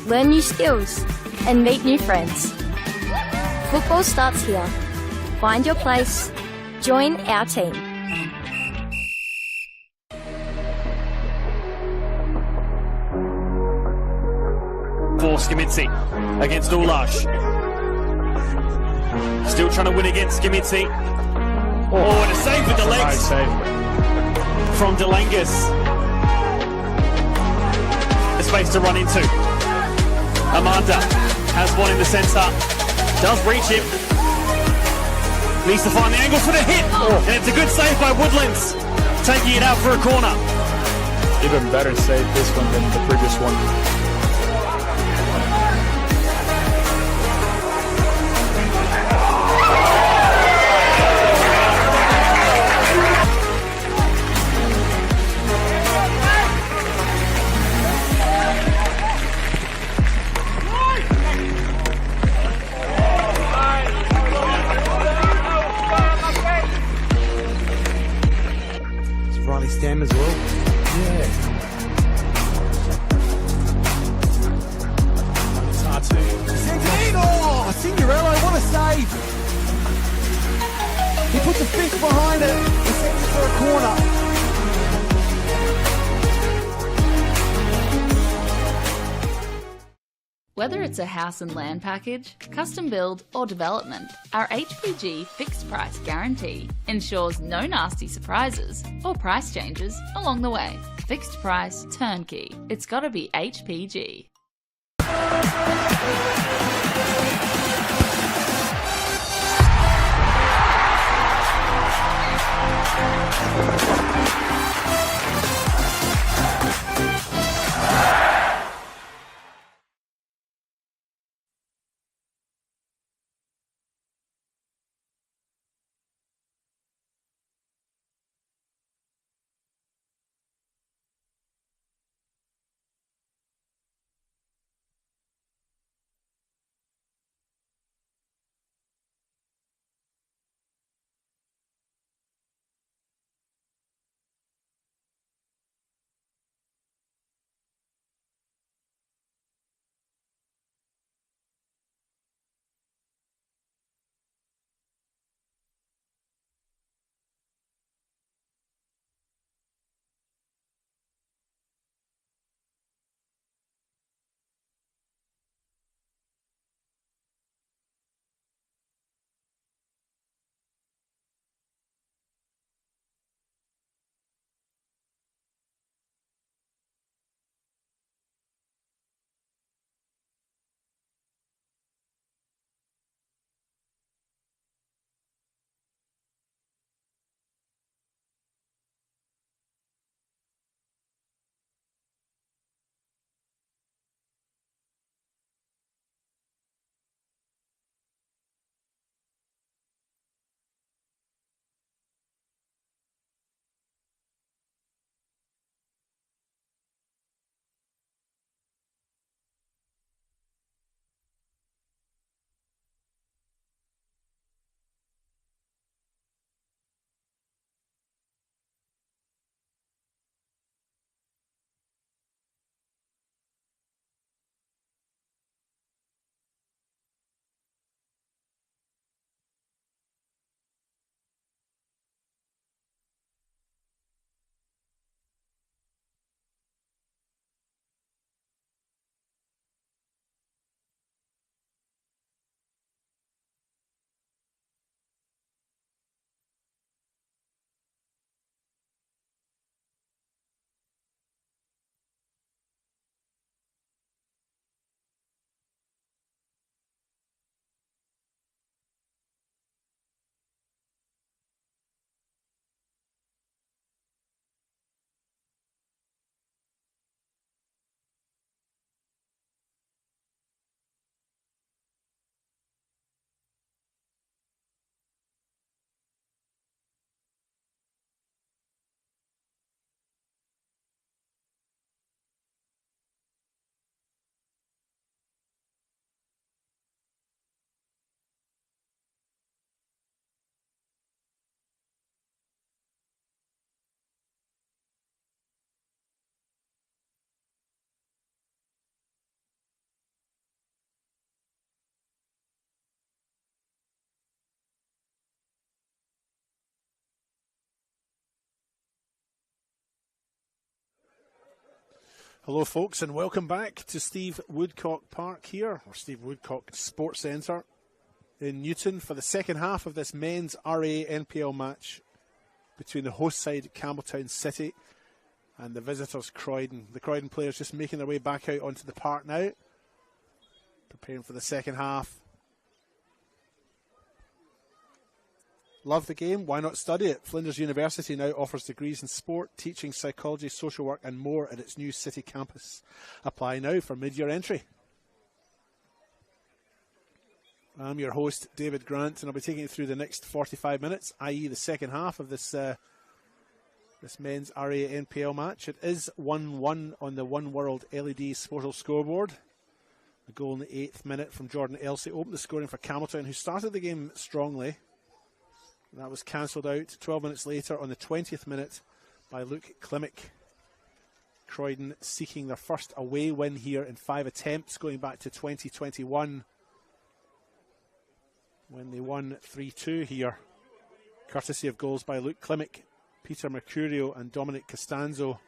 learn new skills and meet new friends. Football starts here. Find your place. Join our team. For Skimitsi against Ulash. Still trying to win against Skimitsi. Oh, and a save with the legs from Delangus. A space to run into. Amanda has one in the centre. Does reach him. Needs to find the angle for the hit. And it's a good save by Woodlands. Taking it out for a corner. Even better save this one than the previous one. Stem as well. Yeah. It's hard to. Sends it in! Oh, Signorello, what a save! He puts a fist behind it and sends it for a corner. Whether it's a house and land package, custom build or development, our HPG fixed price guarantee ensures no nasty surprises or price changes along the way. Fixed price turnkey. It's gotta be HPG. Hello folks, and welcome back to Steve Woodcock Park here, or Steve Woodcock Sports Centre in Newton for the second half of this men's RA NPL match between the host side Campbelltown City and the visitors Croydon. The Croydon players just making their way back out onto the park now, preparing for the second half. Love the game? Why not study it? Flinders University now offers degrees in sport, teaching, psychology, social work and more at its new city campus. Apply now for mid-year entry. I'm your host, David Grant, and I'll be taking you through the next 45 minutes, i.e. the second half of this this men's RA NPL match. It is 1-1 on the One World LED Sportal scoreboard. The goal in the 8th minute from Jordan Elsey opened the scoring for Campbelltown, who started the game strongly. That was cancelled out 12 minutes later on the 20th minute by Luke Klimek. Croydon seeking their first away win here in 5 attempts, going back to 2021 when they won 3-2 here, courtesy of goals by Luke Klimek, Peter Mercurio and Dominic Costanzo.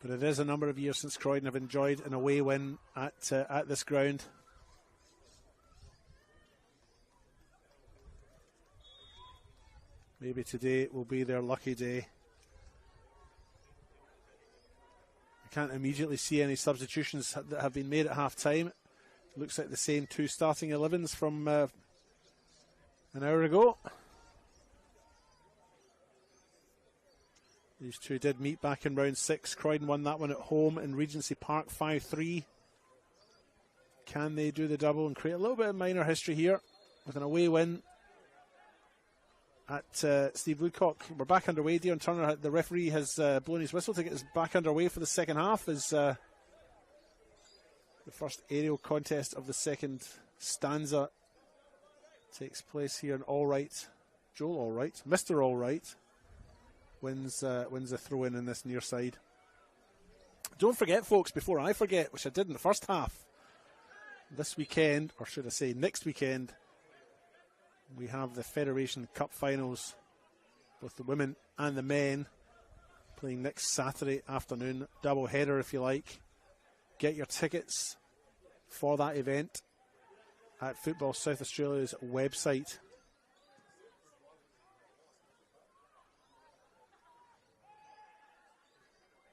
But it is a number of years since Croydon have enjoyed an away win at this ground. Maybe today will be their lucky day. I can't immediately see any substitutions that have been made at half-time. Looks like the same two starting 11s from an hour ago. These two did meet back in round 6. Croydon won that one at home in Regency Park 5-3. Can they do the double and create a little bit of minor history here with an away win at Steve Woodcock? We're back underway. Dion Turner, the referee, has blown his whistle to get us back underway for the second half as the first aerial contest of the second stanza takes place here in Allright. Joel Allright, Mr. Allright, wins a throw-in this near side. Don't forget, folks, before I forget, which I did in the first half, this weekend, or should I say next weekend, we have the Federation Cup finals, both the women and the men, playing next Saturday afternoon. Double header, if you like. Get your tickets for that event at Football South Australia's website.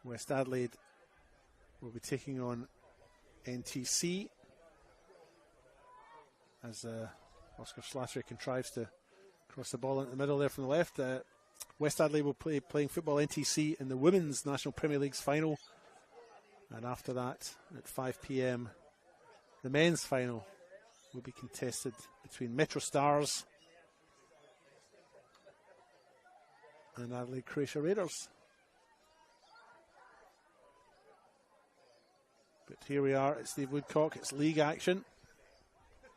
West Adelaide will be taking on NTC as Oscar Slattery contrives to cross the ball into the middle there from the left. West Adelaide will play playing Football NTC in the Women's National Premier League's final. And after that, at 5 p.m, the men's final will be contested between Metro Stars and Adelaide Croatia Raiders. But here we are at Steve Woodcock. It's league action.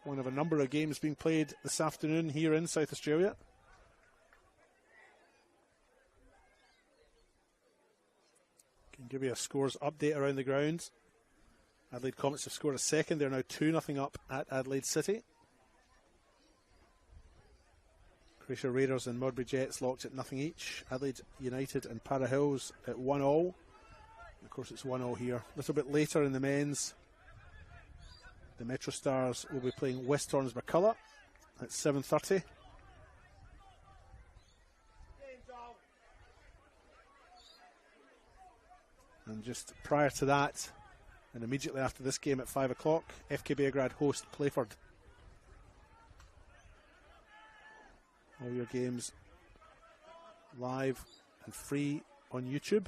One of a number of games being played this afternoon here in South Australia. Can give you a scores update around the grounds. Adelaide Comets have scored a second. They're now 2-0 up at Adelaide City. Croatia Raiders and Modbury Jets locked at nothing each. Adelaide United and Para Hills at 1-1. Of course, it's 1-0 here. A little bit later in the men's, the Metro Stars will be playing West Torrens McCullough at 7:30. And just prior to that, and immediately after this game at 5 o'clock, FK Beograd host Playford. All your games live and free on YouTube.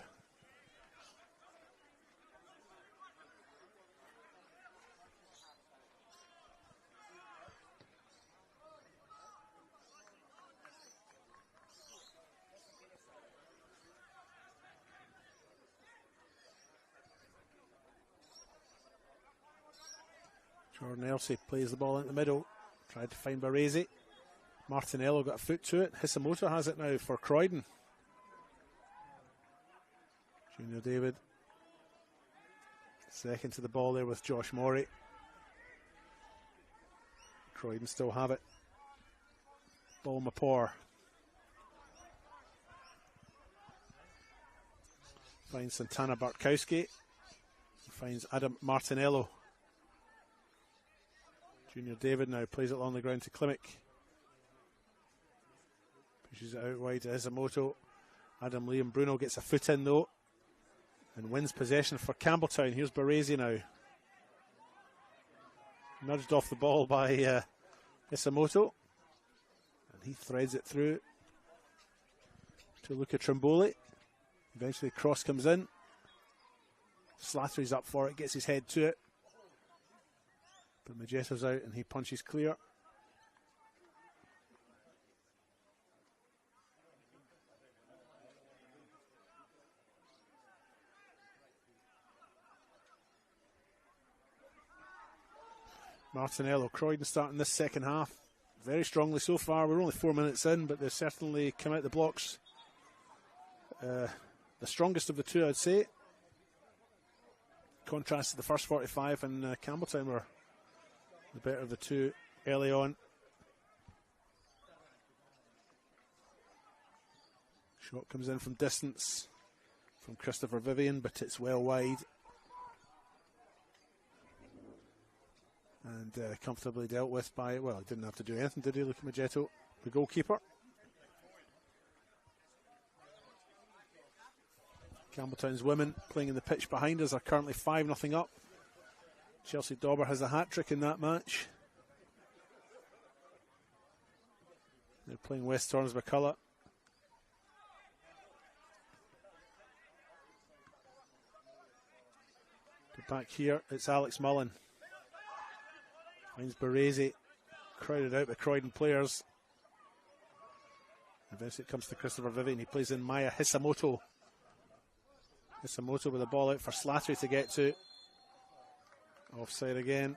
Jordan Elsey plays the ball in the middle. Tried to find Baresi. Martinello got a foot to it. Hisamoto has it now for Croydon. Junior David. Second to the ball there with Josh Morey. Croydon still have it. Ball Mapor. Finds Santana Bartkowski. Finds Adam Martinello. Junior David now plays it along the ground to Klimek. Pushes it out wide to Isamoto. Adam Liam Bruno gets a foot in though and wins possession for Campbelltown. Here's Baresi now. Nudged off the ball by Isamoto. And he threads it through to Luca Trimboli. Eventually cross comes in. Slattery's up for it, gets his head to it. But Mageto's out and he punches clear. Martinello, Croydon starting this second half very strongly so far. We're only 4 minutes in, but they've certainly come out the blocks the strongest of the two, I'd say. Contrast to the first 45, and Campbelltown were the better of the two early on. Shot comes in from distance from Christopher Vivian, but it's well wide. And comfortably dealt with by, well, he didn't have to do anything, did he, Luca Magetto, the goalkeeper. Campbelltown's women playing in the pitch behind us are currently 5-0 up. Chelsea Dauber has a hat-trick in that match. They're playing West Torrens McCullough. Back here, it's Alex Mullen. Finds Baresi, crowded out by Croydon players. Eventually it comes to Christopher Vivian. He plays in Maya Hisamoto. Hisamoto with the ball out for Slattery to get to. Offside again.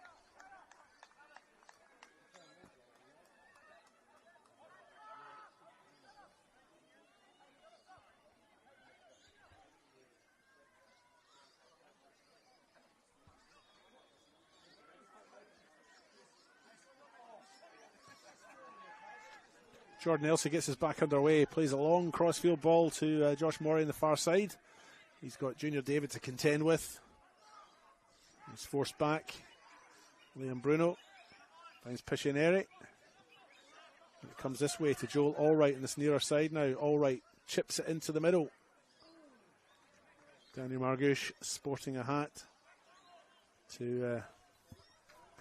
Jordan Elsie gets us back underway, plays a long crossfield ball to Josh Morey on the far side. He's got Junior David to contend with. He's forced back. Liam Bruno finds Pishineri. It comes this way to Joel Allwright on this nearer side now. Allwright chips it into the middle. Danny Margouche sporting a hat to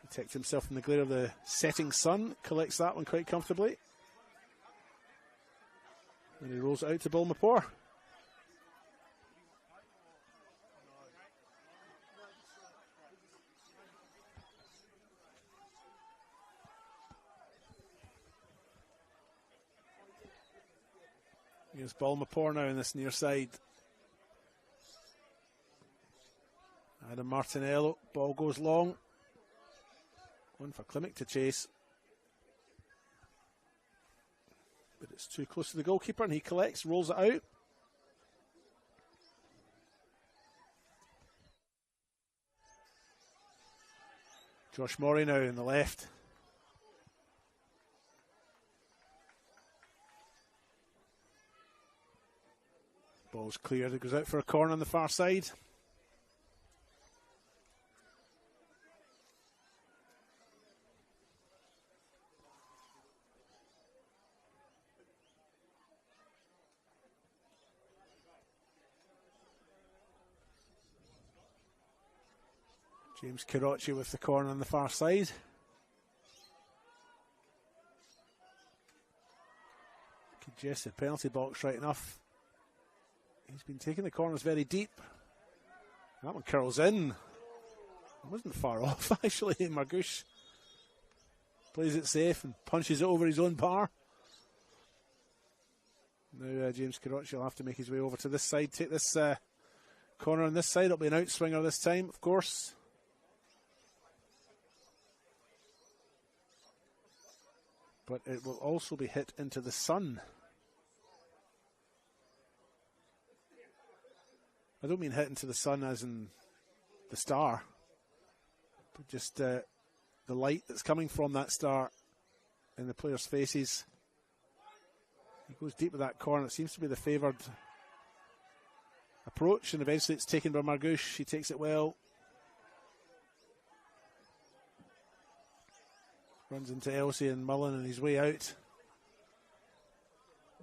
protect himself from the glare of the setting sun. Collects that one quite comfortably. And he rolls it out to Bulmapore. Here's Bulmapore now in this near side. Adam Martinello, ball goes long. One for Klimek to chase. But it's too close to the goalkeeper and he collects, rolls it out. Josh Morey now in the left. Ball's cleared, it goes out for a corner on the far side. James Karachi with the corner on the far side. Congested penalty box right enough. He's been taking the corners very deep. That one curls in. It wasn't far off actually. Margouche plays it safe and punches it over his own bar. Now James Karachi will have to make his way over to this side, take this corner on this side. It'll be an outswinger this time, of course. But it will also be hit into the sun. I don't mean hit into the sun as in the star, but just the light that's coming from that star in the players' faces. He goes deep with that corner. It seems to be the favoured approach, and eventually it's taken by Margouche. He takes it well. Runs into Elsie and Mullen on his way out.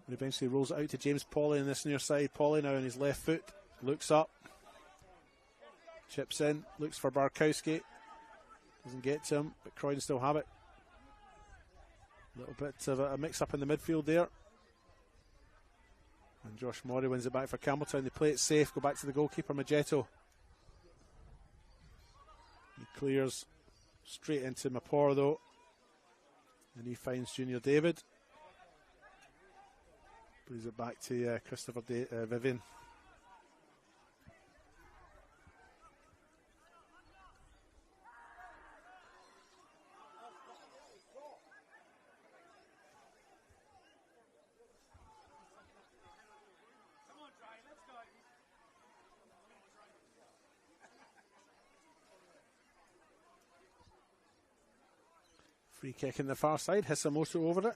And eventually rolls it out to James Pawley on this near side. Pawley now on his left foot. Looks up. Chips in. Looks for Barkowski. Doesn't get to him, but Croydon still have it. A little bit of a mix-up in the midfield there. And Josh Murray wins it back for Campbelltown. They play it safe, go back to the goalkeeper, Magetto. He clears straight into Mapor though. And he finds Junior David. Brings it back to Christopher Vivian. Free kick in the far side, Hisamoto over it.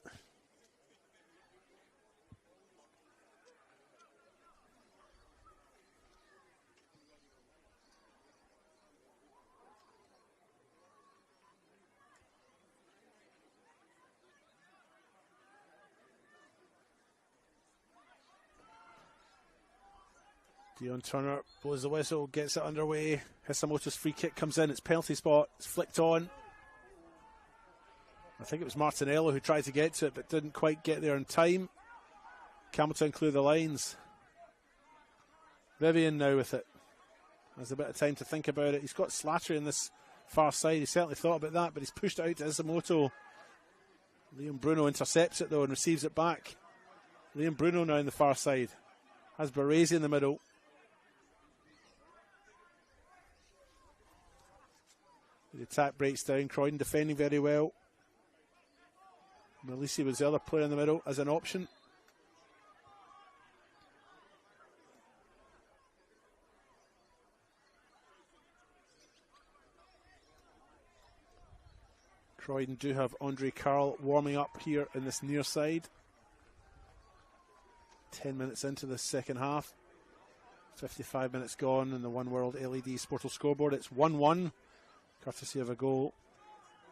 Dion Turner blows the whistle, gets it underway. Hisamoto's free kick comes in, it's penalty spot, it's flicked on. I think it was Martinello who tried to get to it but didn't quite get there in time. Campbelltown clear the lines. Vivian now with it. Has a bit of time to think about it. He's got Slattery in this far side. He certainly thought about that, but he's pushed it out to Hisamoto. Liam Bruno intercepts it though and receives it back. Liam Bruno now in the far side. Has Baresi in the middle. The attack breaks down. Croydon defending very well. Malisi was the other player in the middle as an option. Croydon do have Andre Carl warming up here in this near side. 10 minutes into the second half. 55 minutes gone in the One World LED Sportal scoreboard. It's 1-1, courtesy of a goal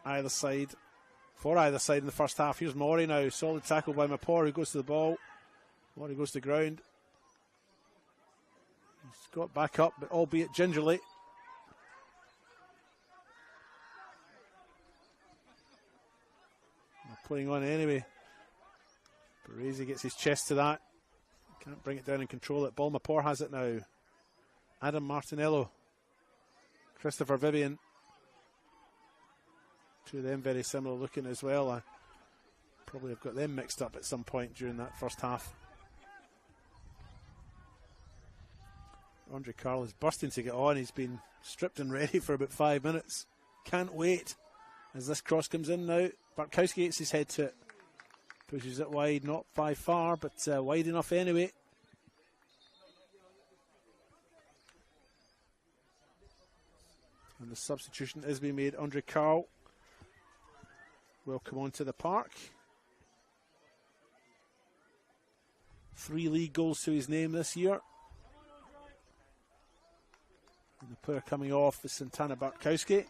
either side. For either side in the first half. Here's Maury now. Solid tackle by Mapor, who goes to the ball. Maury goes to ground. He's got back up, but albeit gingerly. They're putting on anyway. Baresi gets his chest to that. Can't bring it down and control it. Ball Mapor has it now. Adam Martinello. Christopher Vivian. Two of them very similar looking as well. I probably have got them mixed up at some point during that first half. Andre Carl is bursting to get on. He's been stripped and ready for about 5 minutes. Can't wait as this cross comes in now. Bartkowski gets his head to it. Pushes it wide, not by far, but wide enough anyway. And the substitution is being made. Andre Carl will come onto the park. 3 league goals to his name this year. And the player coming off is Santana Bartkowski.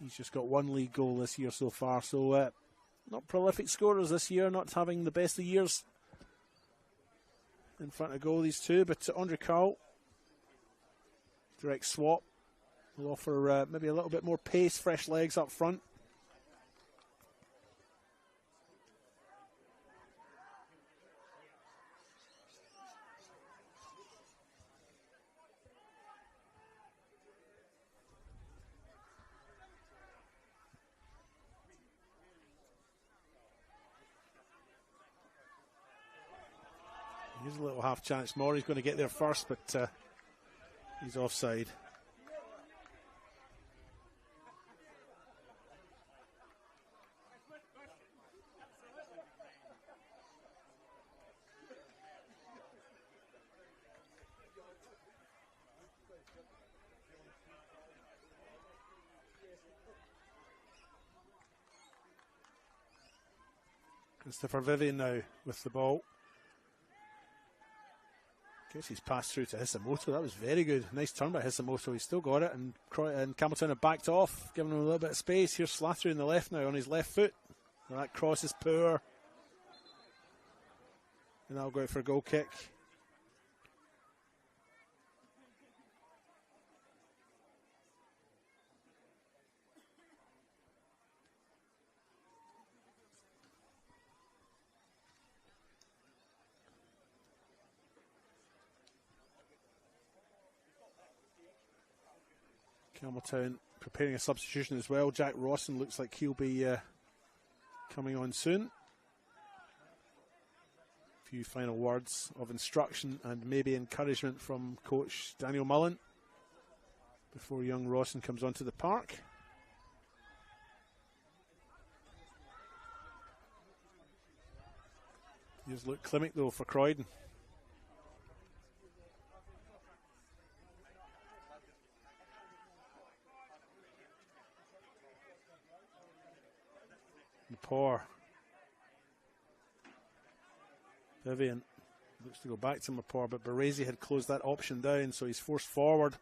He's just got 1 league goal this year so far, so not prolific scorers this year, not having the best of years in front of goal, these two, but Andre Carl, direct swap, will offer maybe a little bit more pace, fresh legs up front. Here's a little half chance. Maury's going to get there first, but he's offside. Christopher Vivian now with the ball. Guess he's passed through to Hisamoto. That was very good. Nice turn by Hisamoto. He's still got it, and Campbelltown have backed off, giving him a little bit of space. Here's Slattery on the left now, on his left foot. And that cross is poor. And that'll go out for a goal kick. Campbelltown preparing a substitution as well. Jack Rawson looks like he'll be coming on soon. A few final words of instruction and maybe encouragement from coach Daniel Mullen before young Rawson comes onto the park. Here's Luke Klimek though for Croydon. Poor. Vivian looks to go back to Mapor, but Baresi had closed that option down, so he's forced forward.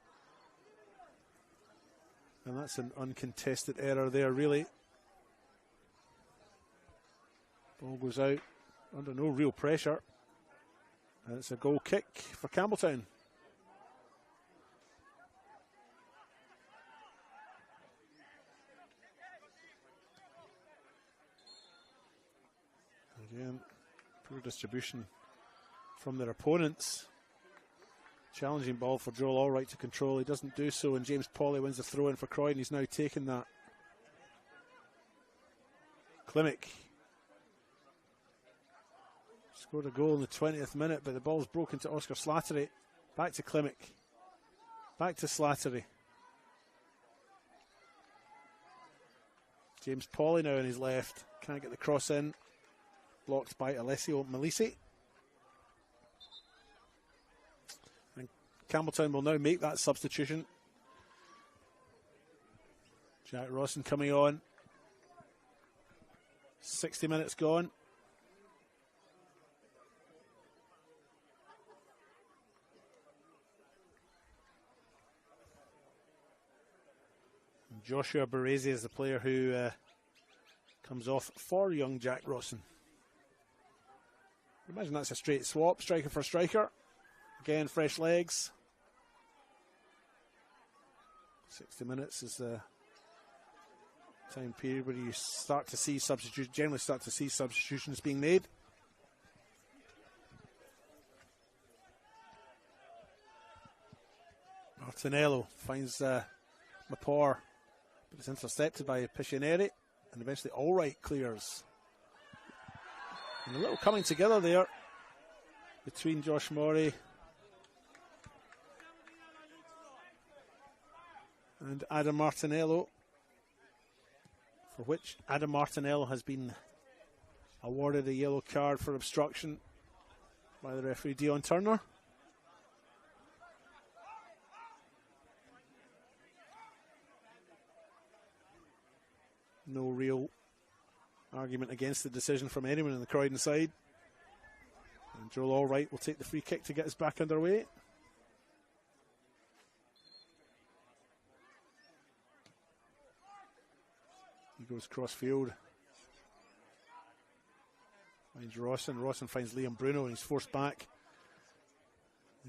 And that's an uncontested error there, really. Ball goes out under no real pressure. And it's a goal kick for Campbelltown. Again, poor distribution from their opponents. Challenging ball for Joel Allwright to control. He doesn't do so, and James Pawley wins the throw in for Croydon. He's now taken that. Klimek scored a goal in the 20th minute, but the ball's broken to Oscar Slattery. Back to Klimek. Back to Slattery. James Pawley now on his left. Can't get the cross in. Blocked by Alessio Malisi. And Campbelltown will now make that substitution. Jack Rawson coming on. 60 minutes gone. And Joshua Baresi is the player who comes off for young Jack Rawson. Imagine that's a straight swap, striker for striker. Again, fresh legs. 60 minutes is the time period where you start to see generally start to see substitutions being made. Martinello finds Mapor, but it's intercepted by Piccioneri, and eventually Allwright clears. And a little coming together there between Josh Morey and Adam Martinello, for which Adam Martinello has been awarded a yellow card for obstruction by the referee Dion Turner. No real argument against the decision from anyone on the Croydon side. And Joel Allwright will take the free kick to get us back underway. He goes cross field. Finds Rawson. Rawson finds Liam Bruno and he's forced back.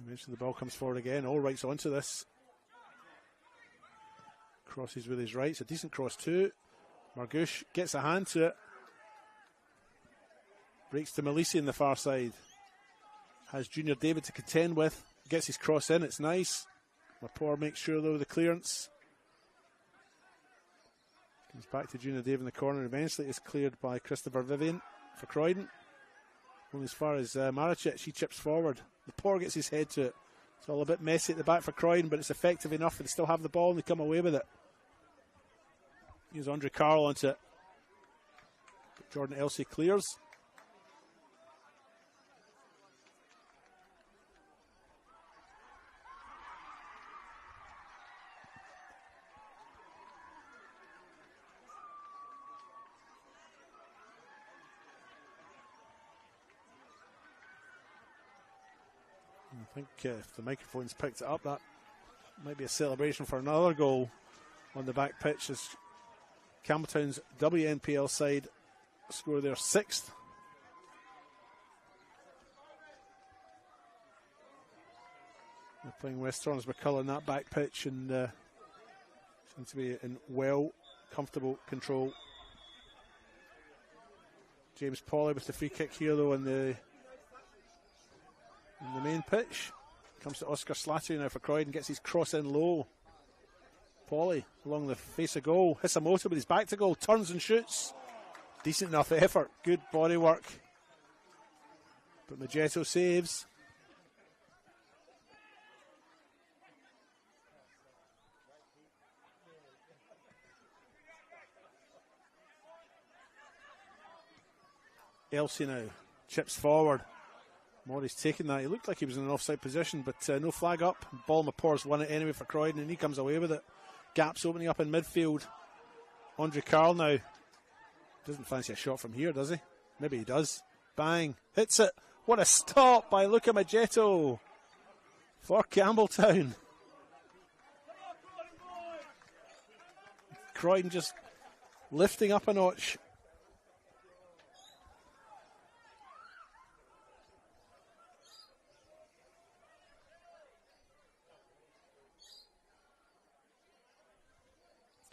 Eventually the ball comes forward again. Allwright's onto this. Crosses with his right. It's a decent cross too. Margouche gets a hand to it. Breaks to Malisi on the far side. Has Junior David to contend with. Gets his cross in, it's nice. Mapor makes sure though the clearance. Comes back to Junior David in the corner. Eventually it's cleared by Christopher Vivian for Croydon. Only as far as Maricic, he chips forward. Mapor gets his head to it. It's all a bit messy at the back for Croydon, but it's effective enough. They still have the ball and they come away with it. Here's Andre Carl onto it. Jordan Elsey clears. think if the microphones picked it up, that might be a celebration for another goal on the back pitch as Campbelltown's WNPL side score their 6th. They're playing West Torrens-McCullough in that back pitch and seem to be in comfortable control. James Pawley with the free kick here though in the main pitch. Comes to Oscar Slattery now for Croydon, gets his cross in low. Pawley along the face of goal. Hisamoto with his back to goal, turns and shoots. Decent enough effort, good body work. But Magetto saves. Elsie now chips forward. Morey's taking that. He looked like he was in an offside position, but no flag up. Balmapore's won it anyway for Croydon, and he comes away with it. Gaps opening up in midfield. Andre Carl now. Doesn't fancy a shot from here, does he? Maybe he does. Bang. Hits it. What a stop by Luca Magetto for Campbelltown. Croydon just lifting up a notch.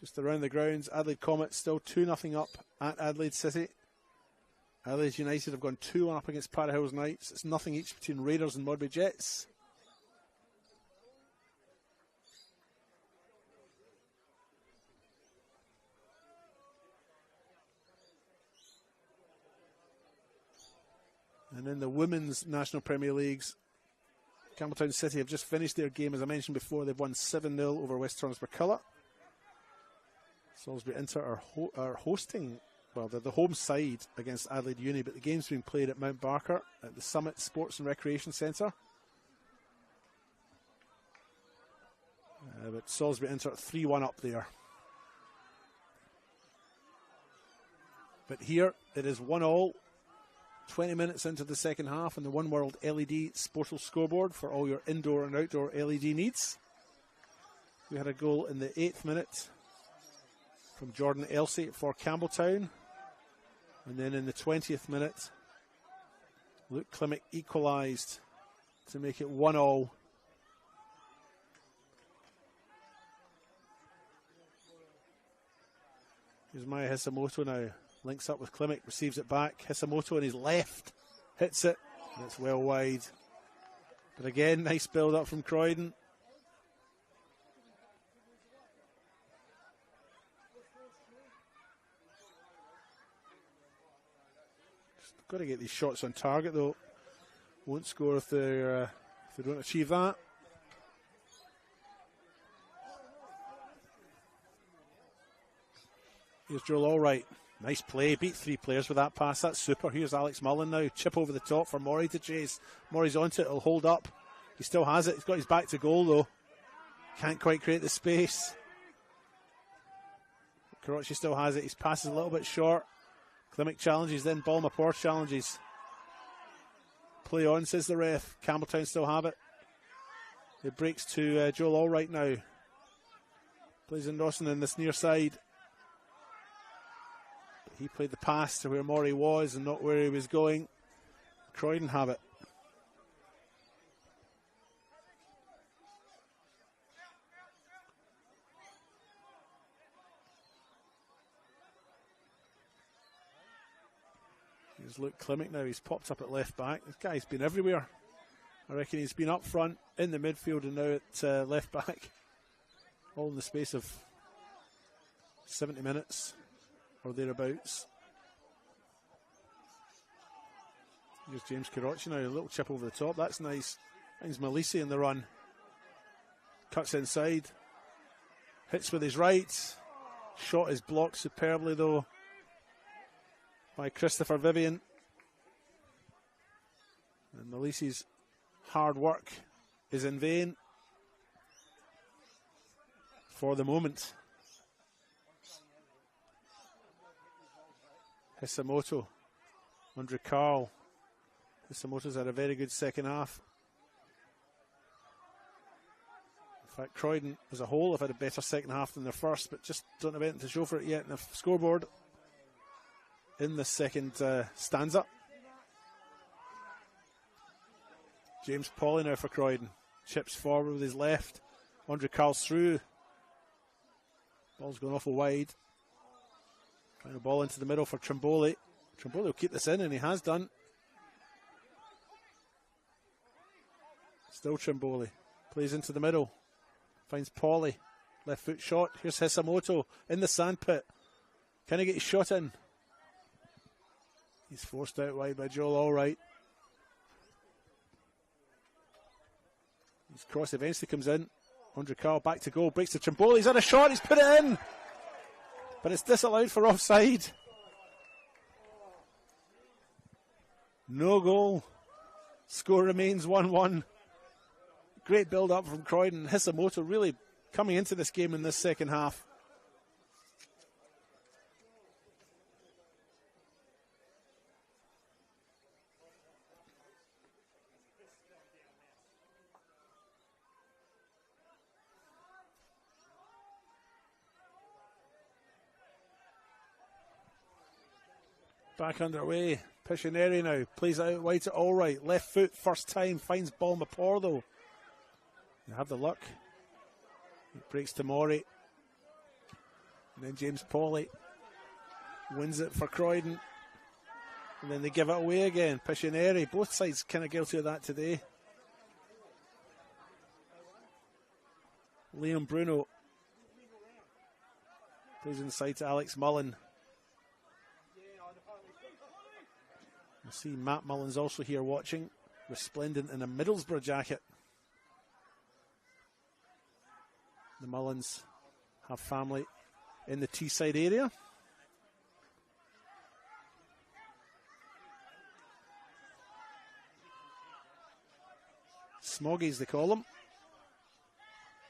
Just around the grounds, Adelaide Comet still 2-0 up at Adelaide City. Adelaide United have gone 2-1 up against Para Hills Knights. It's nothing each between Raiders and Modbury Jets. And in the Women's National Premier Leagues, Campbelltown City have just finished their game. As I mentioned before, they've won 7-0 over West Torrens-McCullough. Salisbury Inter are hosting, well, they're the home side against Adelaide Uni, but the game's being played at Mount Barker at the Summit Sports and Recreation Centre. But Salisbury Inter 3-1 up there. But here it is 1-1, 20 minutes into the second half, and the One World LED Sportal scoreboard for all your indoor and outdoor LED needs. We had a goal in the 8th minute from Jordan Elsie for Campbelltown. And then in the 20th minute, Luke Klimek equalised to make it 1-1. Here's Maya Hisamoto now. Links up with Klimek, receives it back. Hisamoto on his left hits it, and it's well wide. But again, nice build up from Croydon. Got to get these shots on target though. Won't score if they don't achieve that. Here's Joel Allwright. Nice play. Beat 3 players with that pass. That's super. Here's Alex Mullen now. Chip over the top for Morey to chase. Morey's onto it. He'll hold up. He still has it. He's got his back to goal though. Can't quite create the space. Karachi still has it. His pass is a little bit short. Klimek challenges, then Balmapore challenges. Play on, says the ref. Campbelltown still have it. It breaks to Joel Allwright now. Plays in Dawson in this near side. But he played the pass to where Morey was and not where he was going. Croydon have it. Here's Luke Klimek now. He's popped up at left back. This guy's been everywhere. I reckon he's been up front, in the midfield, and now at left back. All in the space of 70 minutes or thereabouts. Here's James Karachi now. A little chip over the top. That's nice. Finds Malisi in the run. Cuts inside. Hits with his right. Shot is blocked superbly though by Christopher Vivian. And Malisi's hard work is in vain for the moment. Hisamoto, Andre Carl. Hisamoto's had a very good second half. In fact, Croydon as a whole have had a better second half than their first, but just don't have anything to show for it yet in the scoreboard in the second stanza. James Pauly now for Croydon. Chips forward with his left. Andre Carl's through. Ball's going awful wide. Trying the ball into the middle for Trimboli. Trimboli will keep this in, and he has done. Still Trimboli. Plays into the middle. Finds Pauly. Left foot shot. Here's Hisamoto in the sandpit. Can he get his shot in? He's forced out wide by Joel Allwright. His cross eventually comes in. Andre Carl back to goal. Breaks to Trimboli. He's had a shot. He's put it in. But it's disallowed for offside. No goal. Score remains 1-1. Great build up from Croydon. Hisamoto really coming into this game in this second half. Back underway. Piscineri now. Plays it out wide to Allwright. Left foot, first time. Finds ball Mapordo. You have the luck. It breaks to Mori. And then James Pauly wins it for Croydon. And then they give it away again. Piscineri. Both sides kind of guilty of that today. Liam Bruno plays inside to Alex Mullen. You see Matt Mullen's also here watching, resplendent in a Middlesbrough jacket. The Mullins have family in the Teesside area. Smoggies, they call them.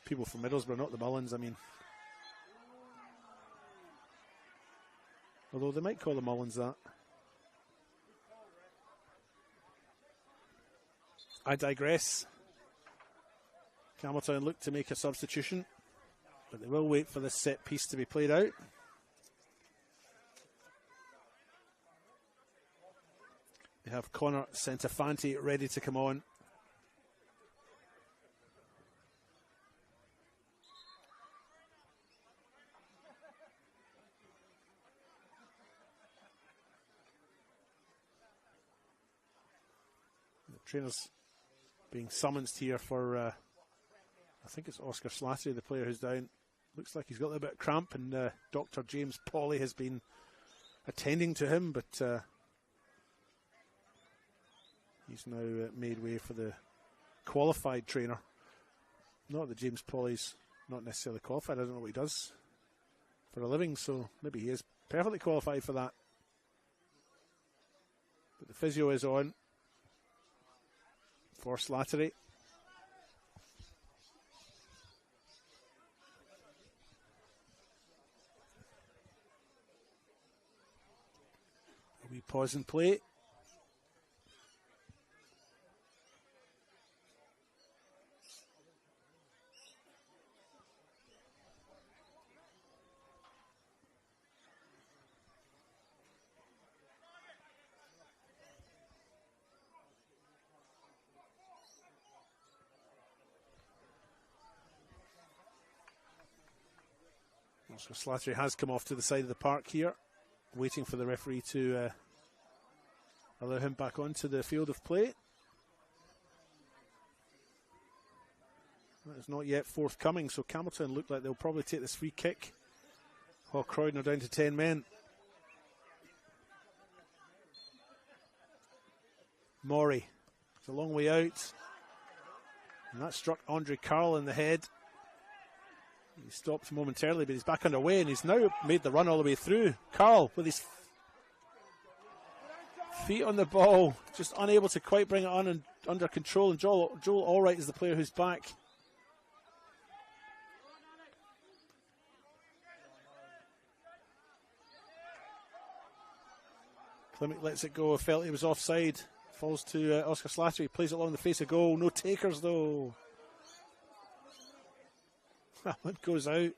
People from Middlesbrough, not the Mullins, I mean. Although they might call the Mullins that. I digress. Campbelltown look to make a substitution, but they will wait for this set piece to be played out. They have Connor Centofanti ready to come on. The trainers being summoned here for, I think it's Oscar Slattery, the player who's down. Looks like he's got a little bit of cramp, and Dr. James Pauly has been attending to him, but he's now made way for the qualified trainer. Not that James Pauly's not necessarily qualified, I don't know what he does for a living, so maybe he is perfectly qualified for that. But the physio is on for Slattery. We pause and play. So Slattery has come off to the side of the park here, waiting for the referee to allow him back onto the field of play. That is not yet forthcoming, so Campbelltown look like they'll probably take this free kick while Croydon are down to 10 men. Mori, it's a long way out, and that struck Andre Carl in the head. He stopped momentarily, but he's back underway, and he's now made the run all the way through. Carl with his feet on the ball, just unable to quite bring it on and under control, and Joel Allwright is the player who's back. Klimek lets it go, felt he was offside, falls to Oscar Slattery, plays it along the face of goal, no takers though. That one goes out.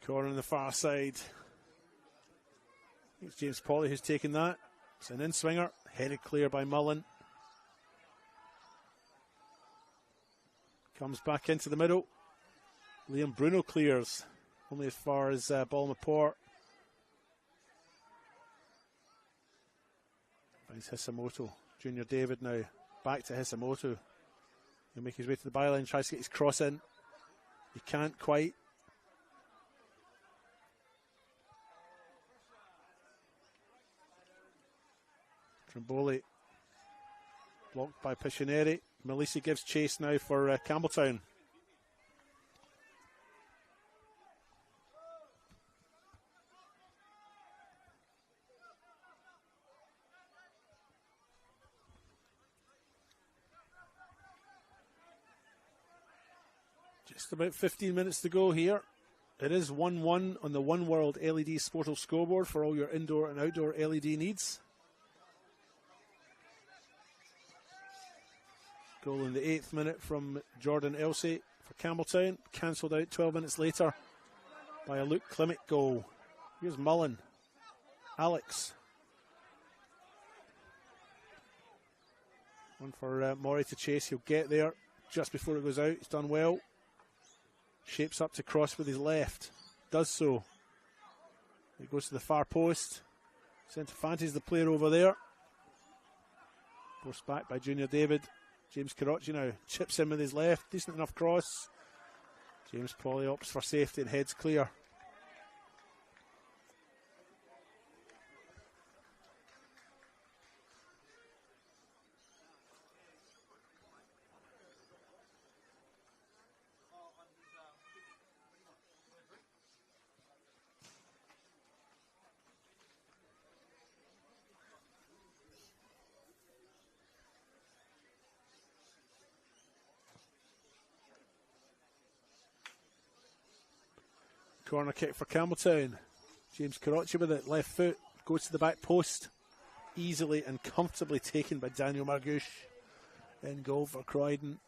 Corner on the far side. It's James Pauly who's taken that. It's an in-swinger, headed clear by Mullen. Comes back into the middle. Liam Bruno clears, only as far as Balmaport. Finds Hisamoto. Junior David now back to Hisamoto. He'll make his way to the byline, tries to get his cross in. He can't quite. Trimboli blocked by Pictioneri. Malisi gives chase now for Campbelltown. Just about 15 minutes to go here. It is 1-1 on the One World LED Sportal scoreboard for all your indoor and outdoor LED needs. Goal in the 8th minute from Jordan Elsey for Campbelltown. Cancelled out 12 minutes later by a Luke Klimek goal. Here's Mullen. Alex. One for Morey to chase. He'll get there just before it goes out. He's done well. Shapes up to cross with his left. Does so. He goes to the far post. Centofanti's the player over there. Forced back by Junior David. James Carocci now chips in with his left. Decent enough cross. James Pauly opts for safety and heads clear. Corner kick for Campbelltown. James Carocci with it, left foot, goes to the back post. Easily and comfortably taken by Daniel Margouche. In goal for Croydon.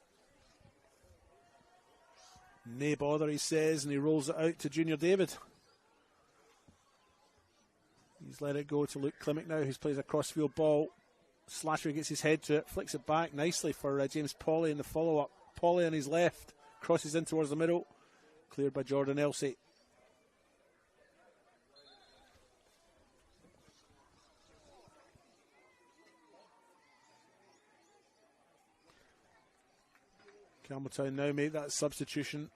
Nay bother, he says, and he rolls it out to Junior David. He's let it go to Luke Klimek now, who plays a crossfield ball. Slasher gets his head to it, flicks it back nicely for James Pauly in the follow-up. Pauly on his left, crosses in towards the middle. Cleared by Jordan Elsey. Campbelltown now make that substitution.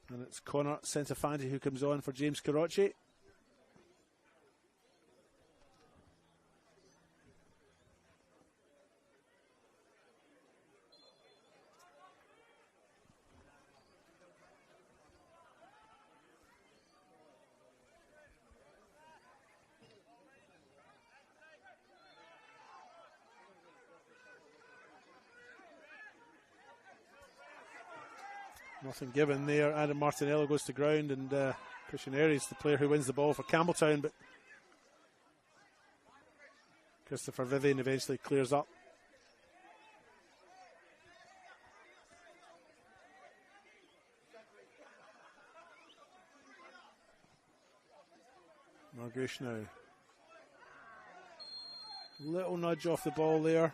And it's Connor Centofanti who comes on for James Carocci. Nothing given there. Adam Martinello goes to ground, and Pictioneri is the player who wins the ball for Campbelltown, but Christopher Vivian eventually clears up. Margouche now. Little nudge off the ball there.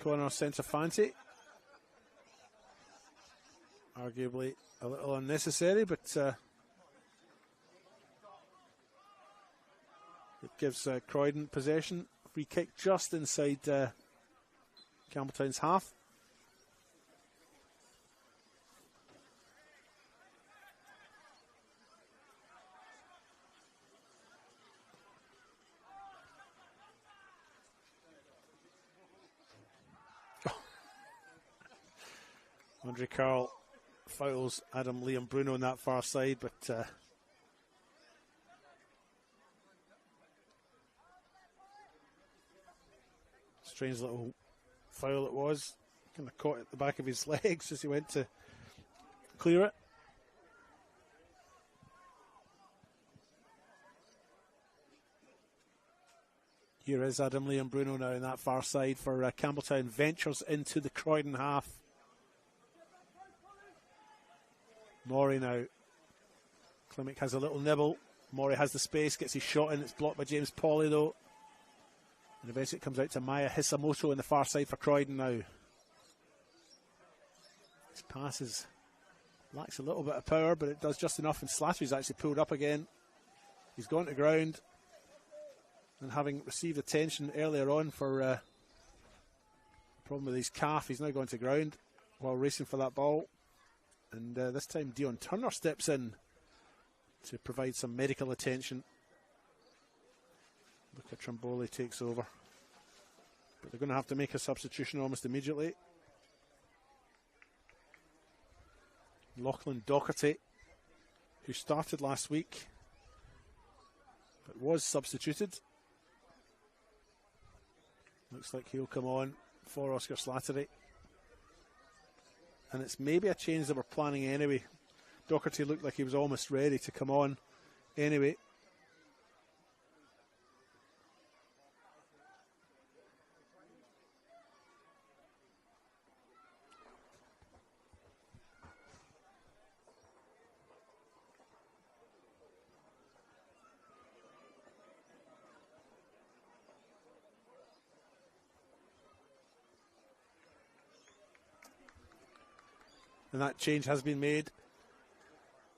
Connor Centofanti. Arguably a little unnecessary, but it gives Croydon possession. Free kick just inside Campbelltown's half. Andre Carl fouls Adam Liam Bruno on that far side, but strange little foul it was. Kind of caught at the back of his legs as he went to clear it. Here is Adam Liam Bruno now in that far side for Campbelltown. Ventures into the Croydon half. Morey now. Klimek has a little nibble. Morey has the space, gets his shot in. It's blocked by James Pawley though. And eventually it comes out to Maya Hisamoto in the far side for Croydon now. His passes lacks a little bit of power, but it does just enough, and Slattery's actually pulled up again. He's gone to ground, and having received attention earlier on for a problem with his calf, he's now gone to ground while racing for that ball. And this time Dion Turner steps in to provide some medical attention. Luca Tramboli takes over, but they're going to have to make a substitution almost immediately. Lachlan Docherty, who started last week but was substituted, looks like he'll come on for Oscar Slattery, and it's maybe a change that we're planning anyway. Docherty looked like he was almost ready to come on anyway. And that change has been made.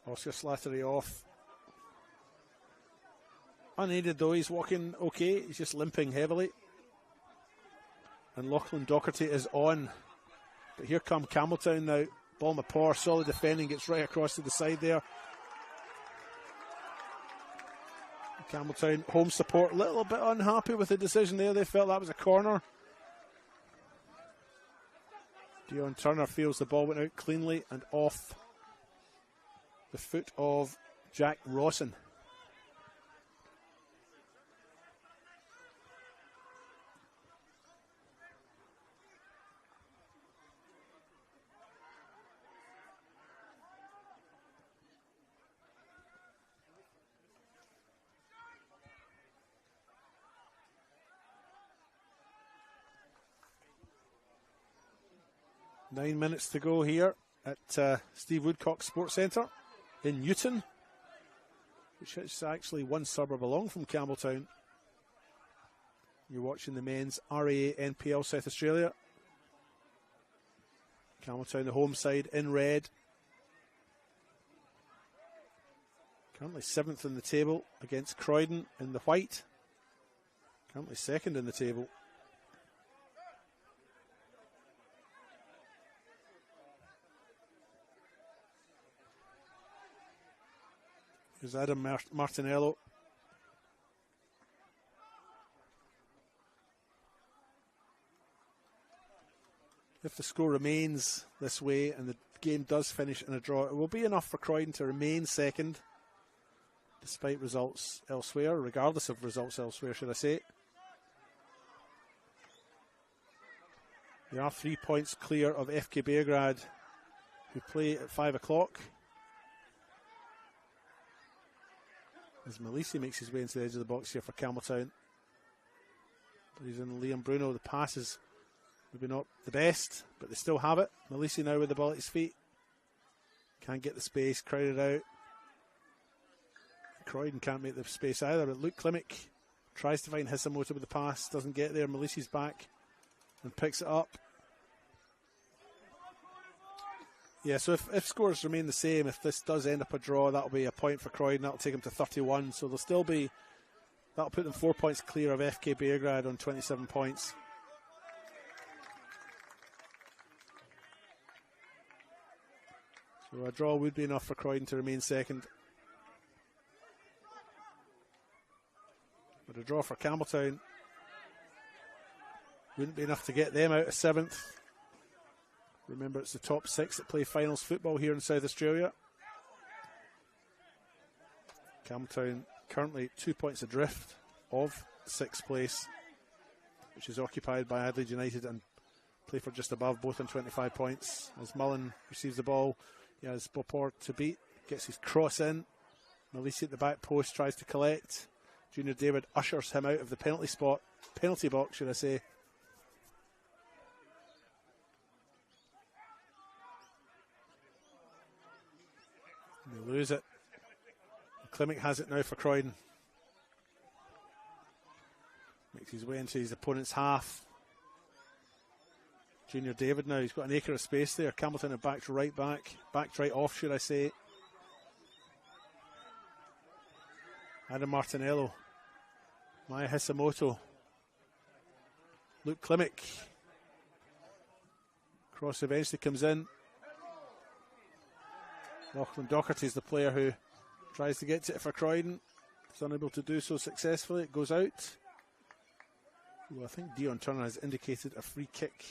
Oscar Slattery off. Unaided though, he's walking okay. He's just limping heavily. And Lachlan Docherty is on. But here come Campbelltown now. Ball Mapor, solid defending, gets right across to the side there. Campbelltown home support a little bit unhappy with the decision there. They felt that was a corner. Dion Turner feels the ball went out cleanly and off the foot of Jack Rawson. Nine minutes to go here at Steve Woodcock Sports Centre in Newton, which is actually one suburb along from Campbelltown. You're watching the men's RAA NPL South Australia. Campbelltown, the home side, in red. Currently 7th in the table against Croydon in the white. Currently 2nd in the table. Here's Adam Martinello. If the score remains this way and the game does finish in a draw, it will be enough for Croydon to remain second, despite results elsewhere, regardless of results elsewhere, should I say. They are 3 points clear of FK Beograd, who play at 5 o'clock. As Malisi makes his way into the edge of the box here for Campbelltown. But he's in Liam Bruno. The pass is maybe not the best, but they still have it. Malisi now with the ball at his feet. Can't get the space, crowded out. Croydon can't make the space either, but Luke Klimek tries to find Hisamoto with the pass, doesn't get there. Malisi's back and picks it up. Yeah, so if scores remain the same, if this does end up a draw, that'll be a point for Croydon. That'll take them to 31. So they'll still be, that'll put them 4 points clear of FK Beograd on 27 points. So a draw would be enough for Croydon to remain second. But a draw for Campbelltown wouldn't be enough to get them out of 7th. Remember, it's the top 6 that play finals football here in South Australia. Campbelltown currently 2 points adrift of 6th place, which is occupied by Adelaide United and play for just above, both on 25 points. As Mullen receives the ball, he has Bopor to beat, gets his cross in. Malisi at the back post tries to collect. Junior David ushers him out of the penalty box, should I say. And they lose it. Klimek has it now for Croydon. Makes his way into his opponent's half. Junior David now, he's got an acre of space there. Campbelltown have backed right off, should I say. Adam Martinello. Maya Hisamoto. Luke Klimek. Cross eventually comes in. Lachlan Docherty is the player who tries to get to it for Croydon. He's unable to do so successfully. It goes out. Well, I think Dion Turner has indicated a free kick.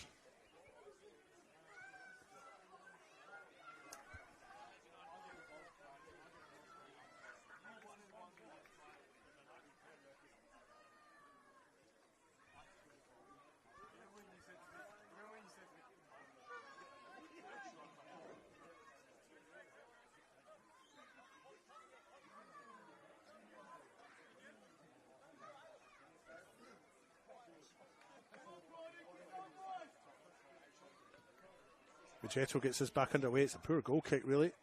Jetto gets this back underway. It's a poor goal kick, really.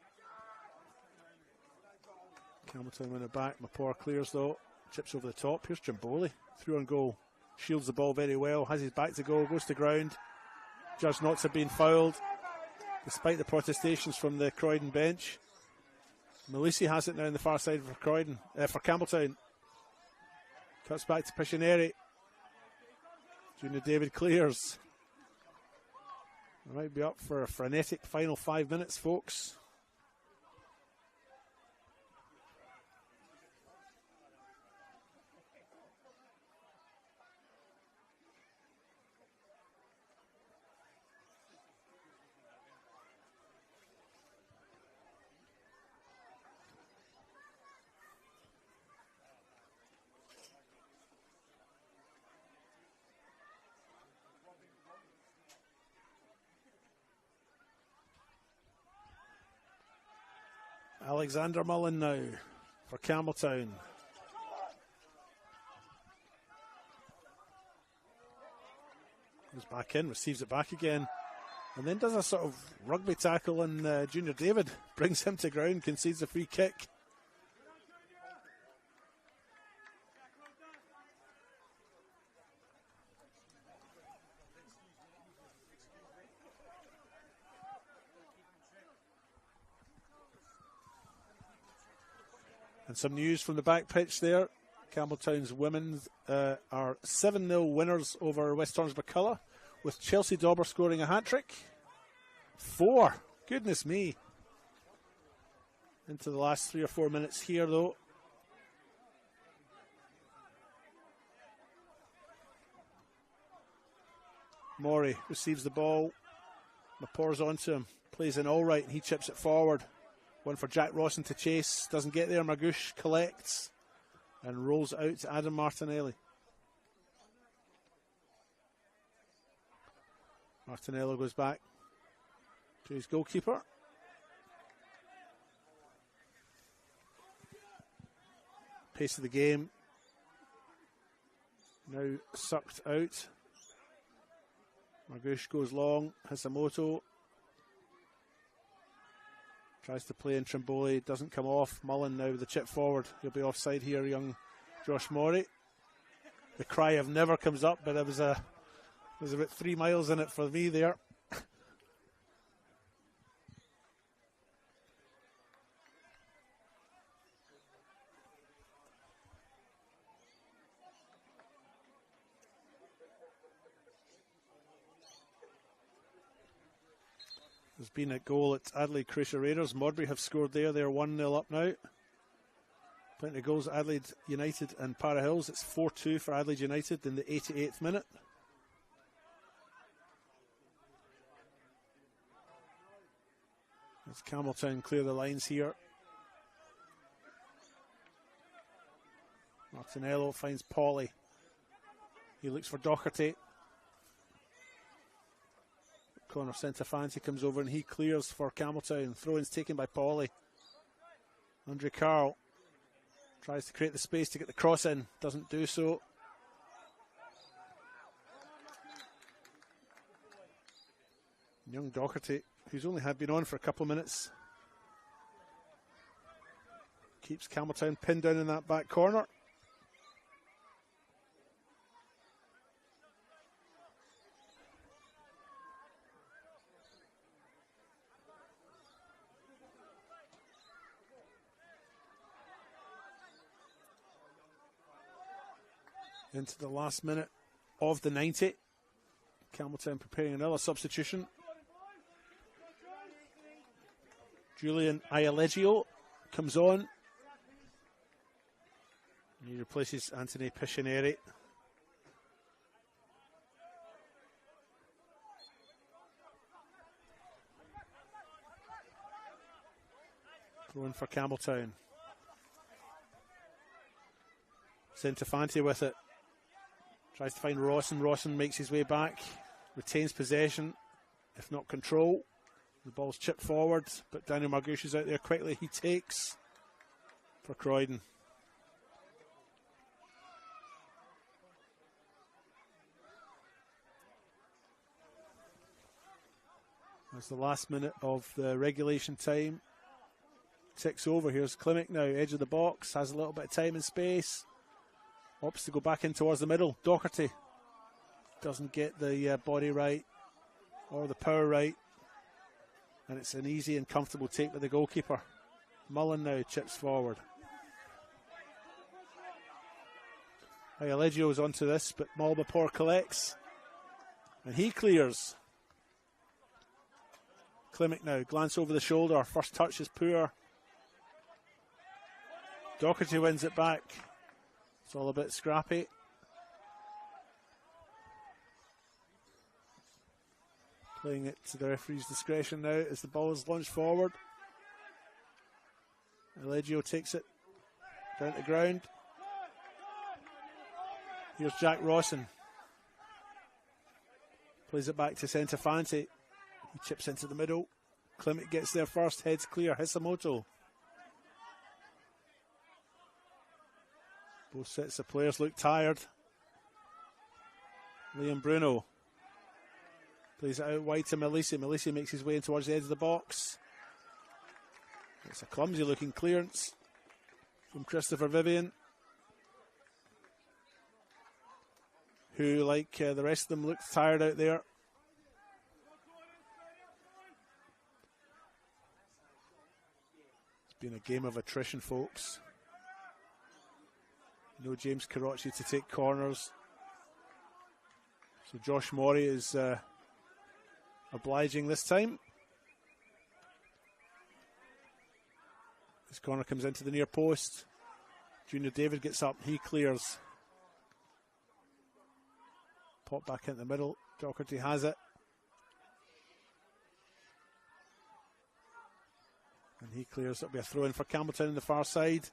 Campbelltown win it back. Mapor clears, though. Chips over the top. Here's Jimboli. Through on goal. Shields the ball very well. Has his back to goal. Goes to ground. Judge not to have been fouled, despite the protestations from the Croydon bench. Malisi has it now on the far side for Croydon, for Campbelltown. Cuts back to Pictionary. Junior David clears. We might be up for a frenetic final 5 minutes, folks. Alexander Mullen now for Campbelltown. Goes back in, receives it back again, and then does a sort of rugby tackle on Junior David. Brings him to ground, concedes a free kick. And some news from the back pitch there. Campbelltown's women are 7-0 winners over West Torrens-McCullough, with Chelsea Dauber scoring a hat-trick. 4. Goodness me. Into the last 3 or 4 minutes here, though. Maury receives the ball. Mapor's onto him. Plays in all right, and he chips it forward. One for Jack Rawson to chase. Doesn't get there. Margouche collects and rolls it out to Adam Martinelli. Martinello goes back to his goalkeeper. Pace of the game now sucked out. Margouche goes long. Hisamoto tries to play in Trimboli, doesn't come off. Mullen now with the chip forward. He'll be offside here, young Josh Morey. The cry of never comes up, but there's about 3 miles in it for me there. There's been a goal at Adelaide Croatia Raiders. Modbury have scored there. They're 1-0 up now. Plenty of goals at Adelaide United and Para Hills. It's 4-2 for Adelaide United in the 88th minute. As Campbelltown clear the lines here. Martinello finds Pauly. He looks for Doherty. Corner Centofanti comes over and he clears for Campbelltown. Throw-ins taken by Pauly. Andre Carl tries to create the space to get the cross in. Doesn't do so. Young Doherty, who's only had been on for a couple of minutes, keeps Campbelltown pinned down in that back corner. Into the last minute of the 90. Campbelltown preparing another substitution. Julian Ialeggio comes on. He replaces Anthony Piscineri. Throw-in for Campbelltown. Centofanti with it. Tries to find Rawson. Rawson makes his way back. Retains possession, if not control. The ball's chipped forward, but Daniel Margouche is out there quickly. He takes for Croydon. As the last minute of the regulation time ticks over. Here's Klimek now, edge of the box, has a little bit of time and space. Opts to go back in towards the middle. Doherty doesn't get the body right or the power right. And it's an easy and comfortable take by the goalkeeper. Mullen now chips forward. Ialeggio's onto this, but Malbapore collects. And he clears. Klimek now, glance over the shoulder. First touch is poor. Doherty wins it back. It's all a bit scrappy. Playing it to the referee's discretion now as the ball is launched forward. Ialeggio takes it down to ground. Here's Jack Rawson. Plays it back to Centofanti. He chips into the middle. Klimek gets there first, heads clear. Hisamoto. Both sets of players look tired. Liam Bruno plays it out wide to Melisi. Melisi makes his way in towards the edge of the box. It's a clumsy looking clearance from Christopher Vivian, who, like the rest of them, looks tired out there. It's been a game of attrition, folks. No James Carocci to take corners. So Josh Morey is obliging this time. This corner comes into the near post. Junior David gets up, he clears. Pop back into the middle. Doherty has it. And he clears. It'll be a throw in for Campbelltown on the far side.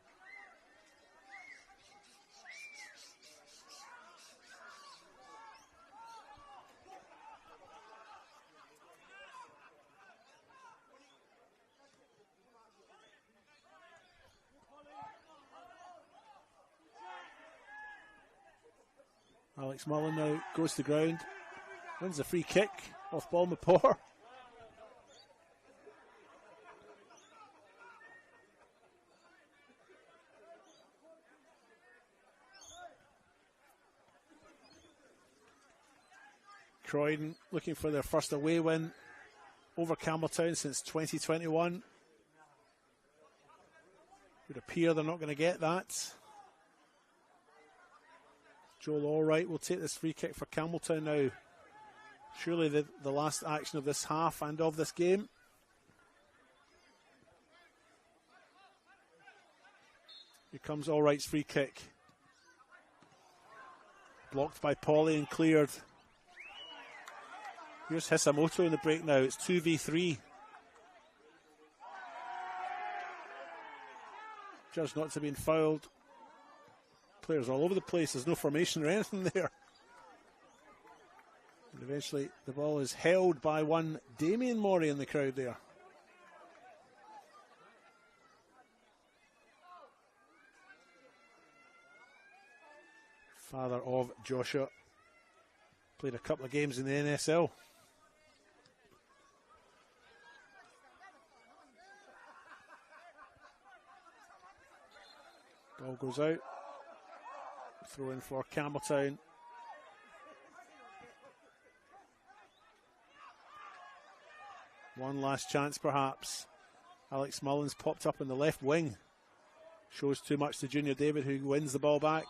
Alex Mullen now goes to ground, wins the free kick off Balmapore. Croydon looking for their first away win over Campbelltown since 2021. It would appear they're not going to get that. Joel Allwright will take this free kick for Campbelltown now. Surely the last action of this half and of this game. Here comes Allwright's free kick. Blocked by Pauly and cleared. Here's Hisamoto in the break now. It's 2v3. judged not to have been fouled. Players all over the place. There's no formation or anything there. And eventually the ball is held by one Damien Morey in the crowd there. Father of Joshua. Played a couple of games in the NSL. Ball goes out. Throw in for Campbelltown. One last chance perhaps. Alex Mullins popped up in the left wing. Shows too much to Junior David, who wins the ball back.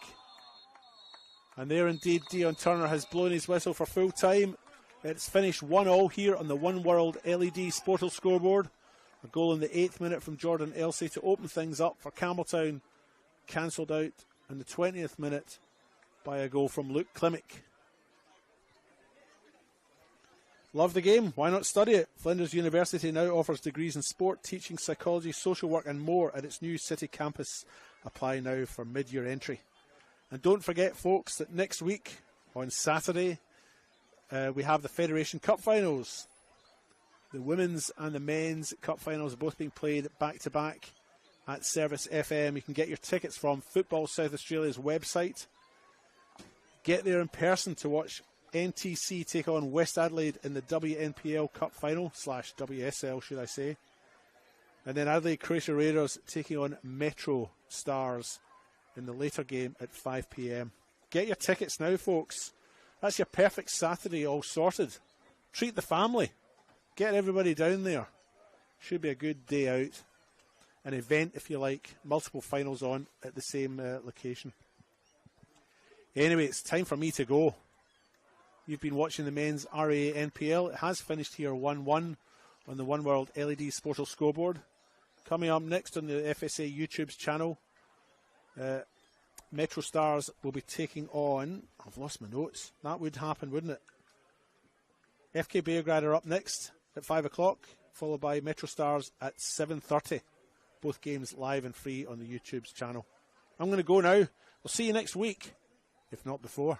And there indeed Dion Turner has blown his whistle for full time. It's finished 1-1 here on the One World LED Sportal scoreboard. A goal in the 8th minute from Jordan Elsey to open things up for Campbelltown. Cancelled out in the 20th minute by a goal from Luke Klimek. Love the game, why not study it? Flinders University now offers degrees in sport, teaching, psychology, social work and more at its new city campus. Apply now for mid-year entry. And don't forget, folks, that next week on Saturday we have the Federation Cup finals. The women's and the men's cup finals are both being played back to back at Service FM. You can get your tickets from Football South Australia's website. Get there in person to watch NTC take on West Adelaide in the WNPL Cup final, /WSL should I say. And then Adelaide Croatia Raiders taking on Metro Stars in the later game at 5 p.m. Get your tickets now, folks. That's your perfect Saturday all sorted. Treat the family. Get everybody down there. Should be a good day out. An event, if you like. Multiple finals on at the same location. Anyway, it's time for me to go. You've been watching the men's RAA NPL. It has finished here 1-1 on the One World LED Sportal scoreboard. Coming up next on the FSA YouTube's channel, Metro Stars will be taking on... I've lost my notes. That would happen, wouldn't it? FK Beograd are up next at 5 o'clock, followed by Metro Stars at 7:30. Both games live and free on the YouTube's channel. I'm going to go now. We'll see you next week, if not before.